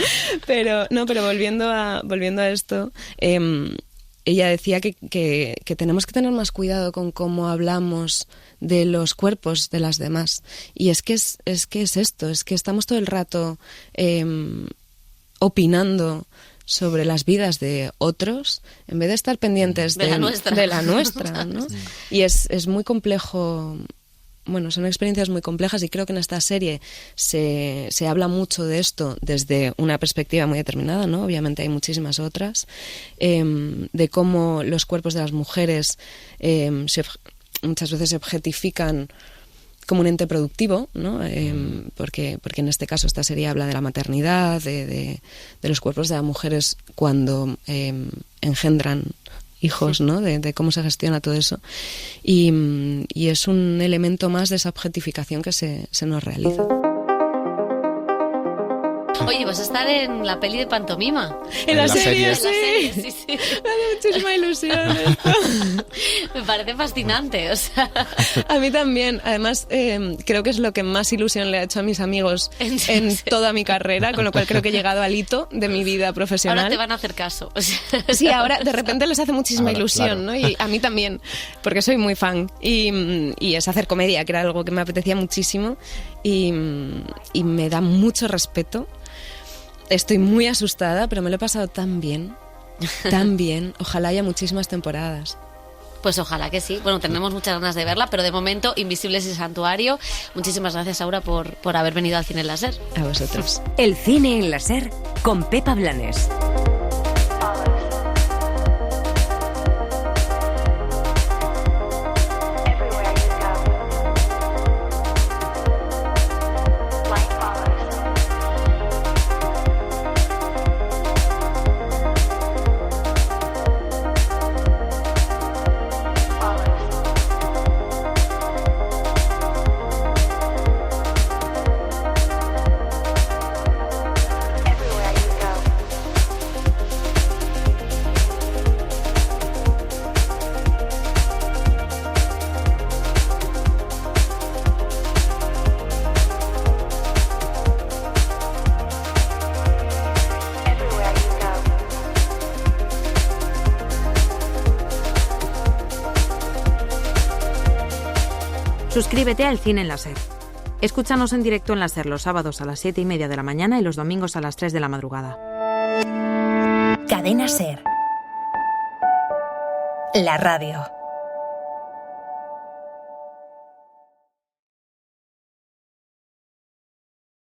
Pero volviendo a esto, ella decía que tenemos que tener más cuidado con cómo hablamos de los cuerpos de las demás. Y es que es esto, es que estamos todo el rato opinando sobre las vidas de otros en vez de estar pendientes de la nuestra, ¿no? Y es muy complejo. Bueno, son experiencias muy complejas y creo que en esta serie se habla mucho de esto desde una perspectiva muy determinada, ¿no? Obviamente hay muchísimas otras, de cómo los cuerpos de las mujeres muchas veces se objetifican como un ente productivo, ¿no? Porque en este caso esta serie habla de la maternidad, de los cuerpos de las mujeres cuando engendran hijos, ¿no? De cómo se gestiona todo eso. Y es un elemento más de esa objetificación que se nos realiza. Oye, vas a estar en la peli de pantomima. En la serie, sí. Me hace muchísima ilusión esto. Me parece fascinante, o sea. A mí también. Además, creo que es lo que más ilusión le ha hecho a mis amigos en toda mi carrera, con lo cual creo que he llegado al hito de mi vida profesional. Ahora te van a hacer caso. O sea. Sí, ahora de repente les hace muchísima ilusión, claro, ¿no? Y a mí también, porque soy muy fan. Y es hacer comedia, que era algo que me apetecía muchísimo. Y me da mucho respeto. Estoy muy asustada, pero me lo he pasado tan bien, tan bien. Ojalá haya muchísimas temporadas. Pues ojalá que sí. Bueno, tenemos muchas ganas de verla, pero de momento, Invisibles y Santuario. Muchísimas gracias, Aura, por haber venido al Cine en la SER. A vosotros. El Cine en la SER con Pepa Blanes. Suscríbete al Cine en la SER. Escúchanos en directo en la SER los sábados a las 7:30 de la mañana y los domingos a las 3 de la madrugada. Cadena SER. La radio.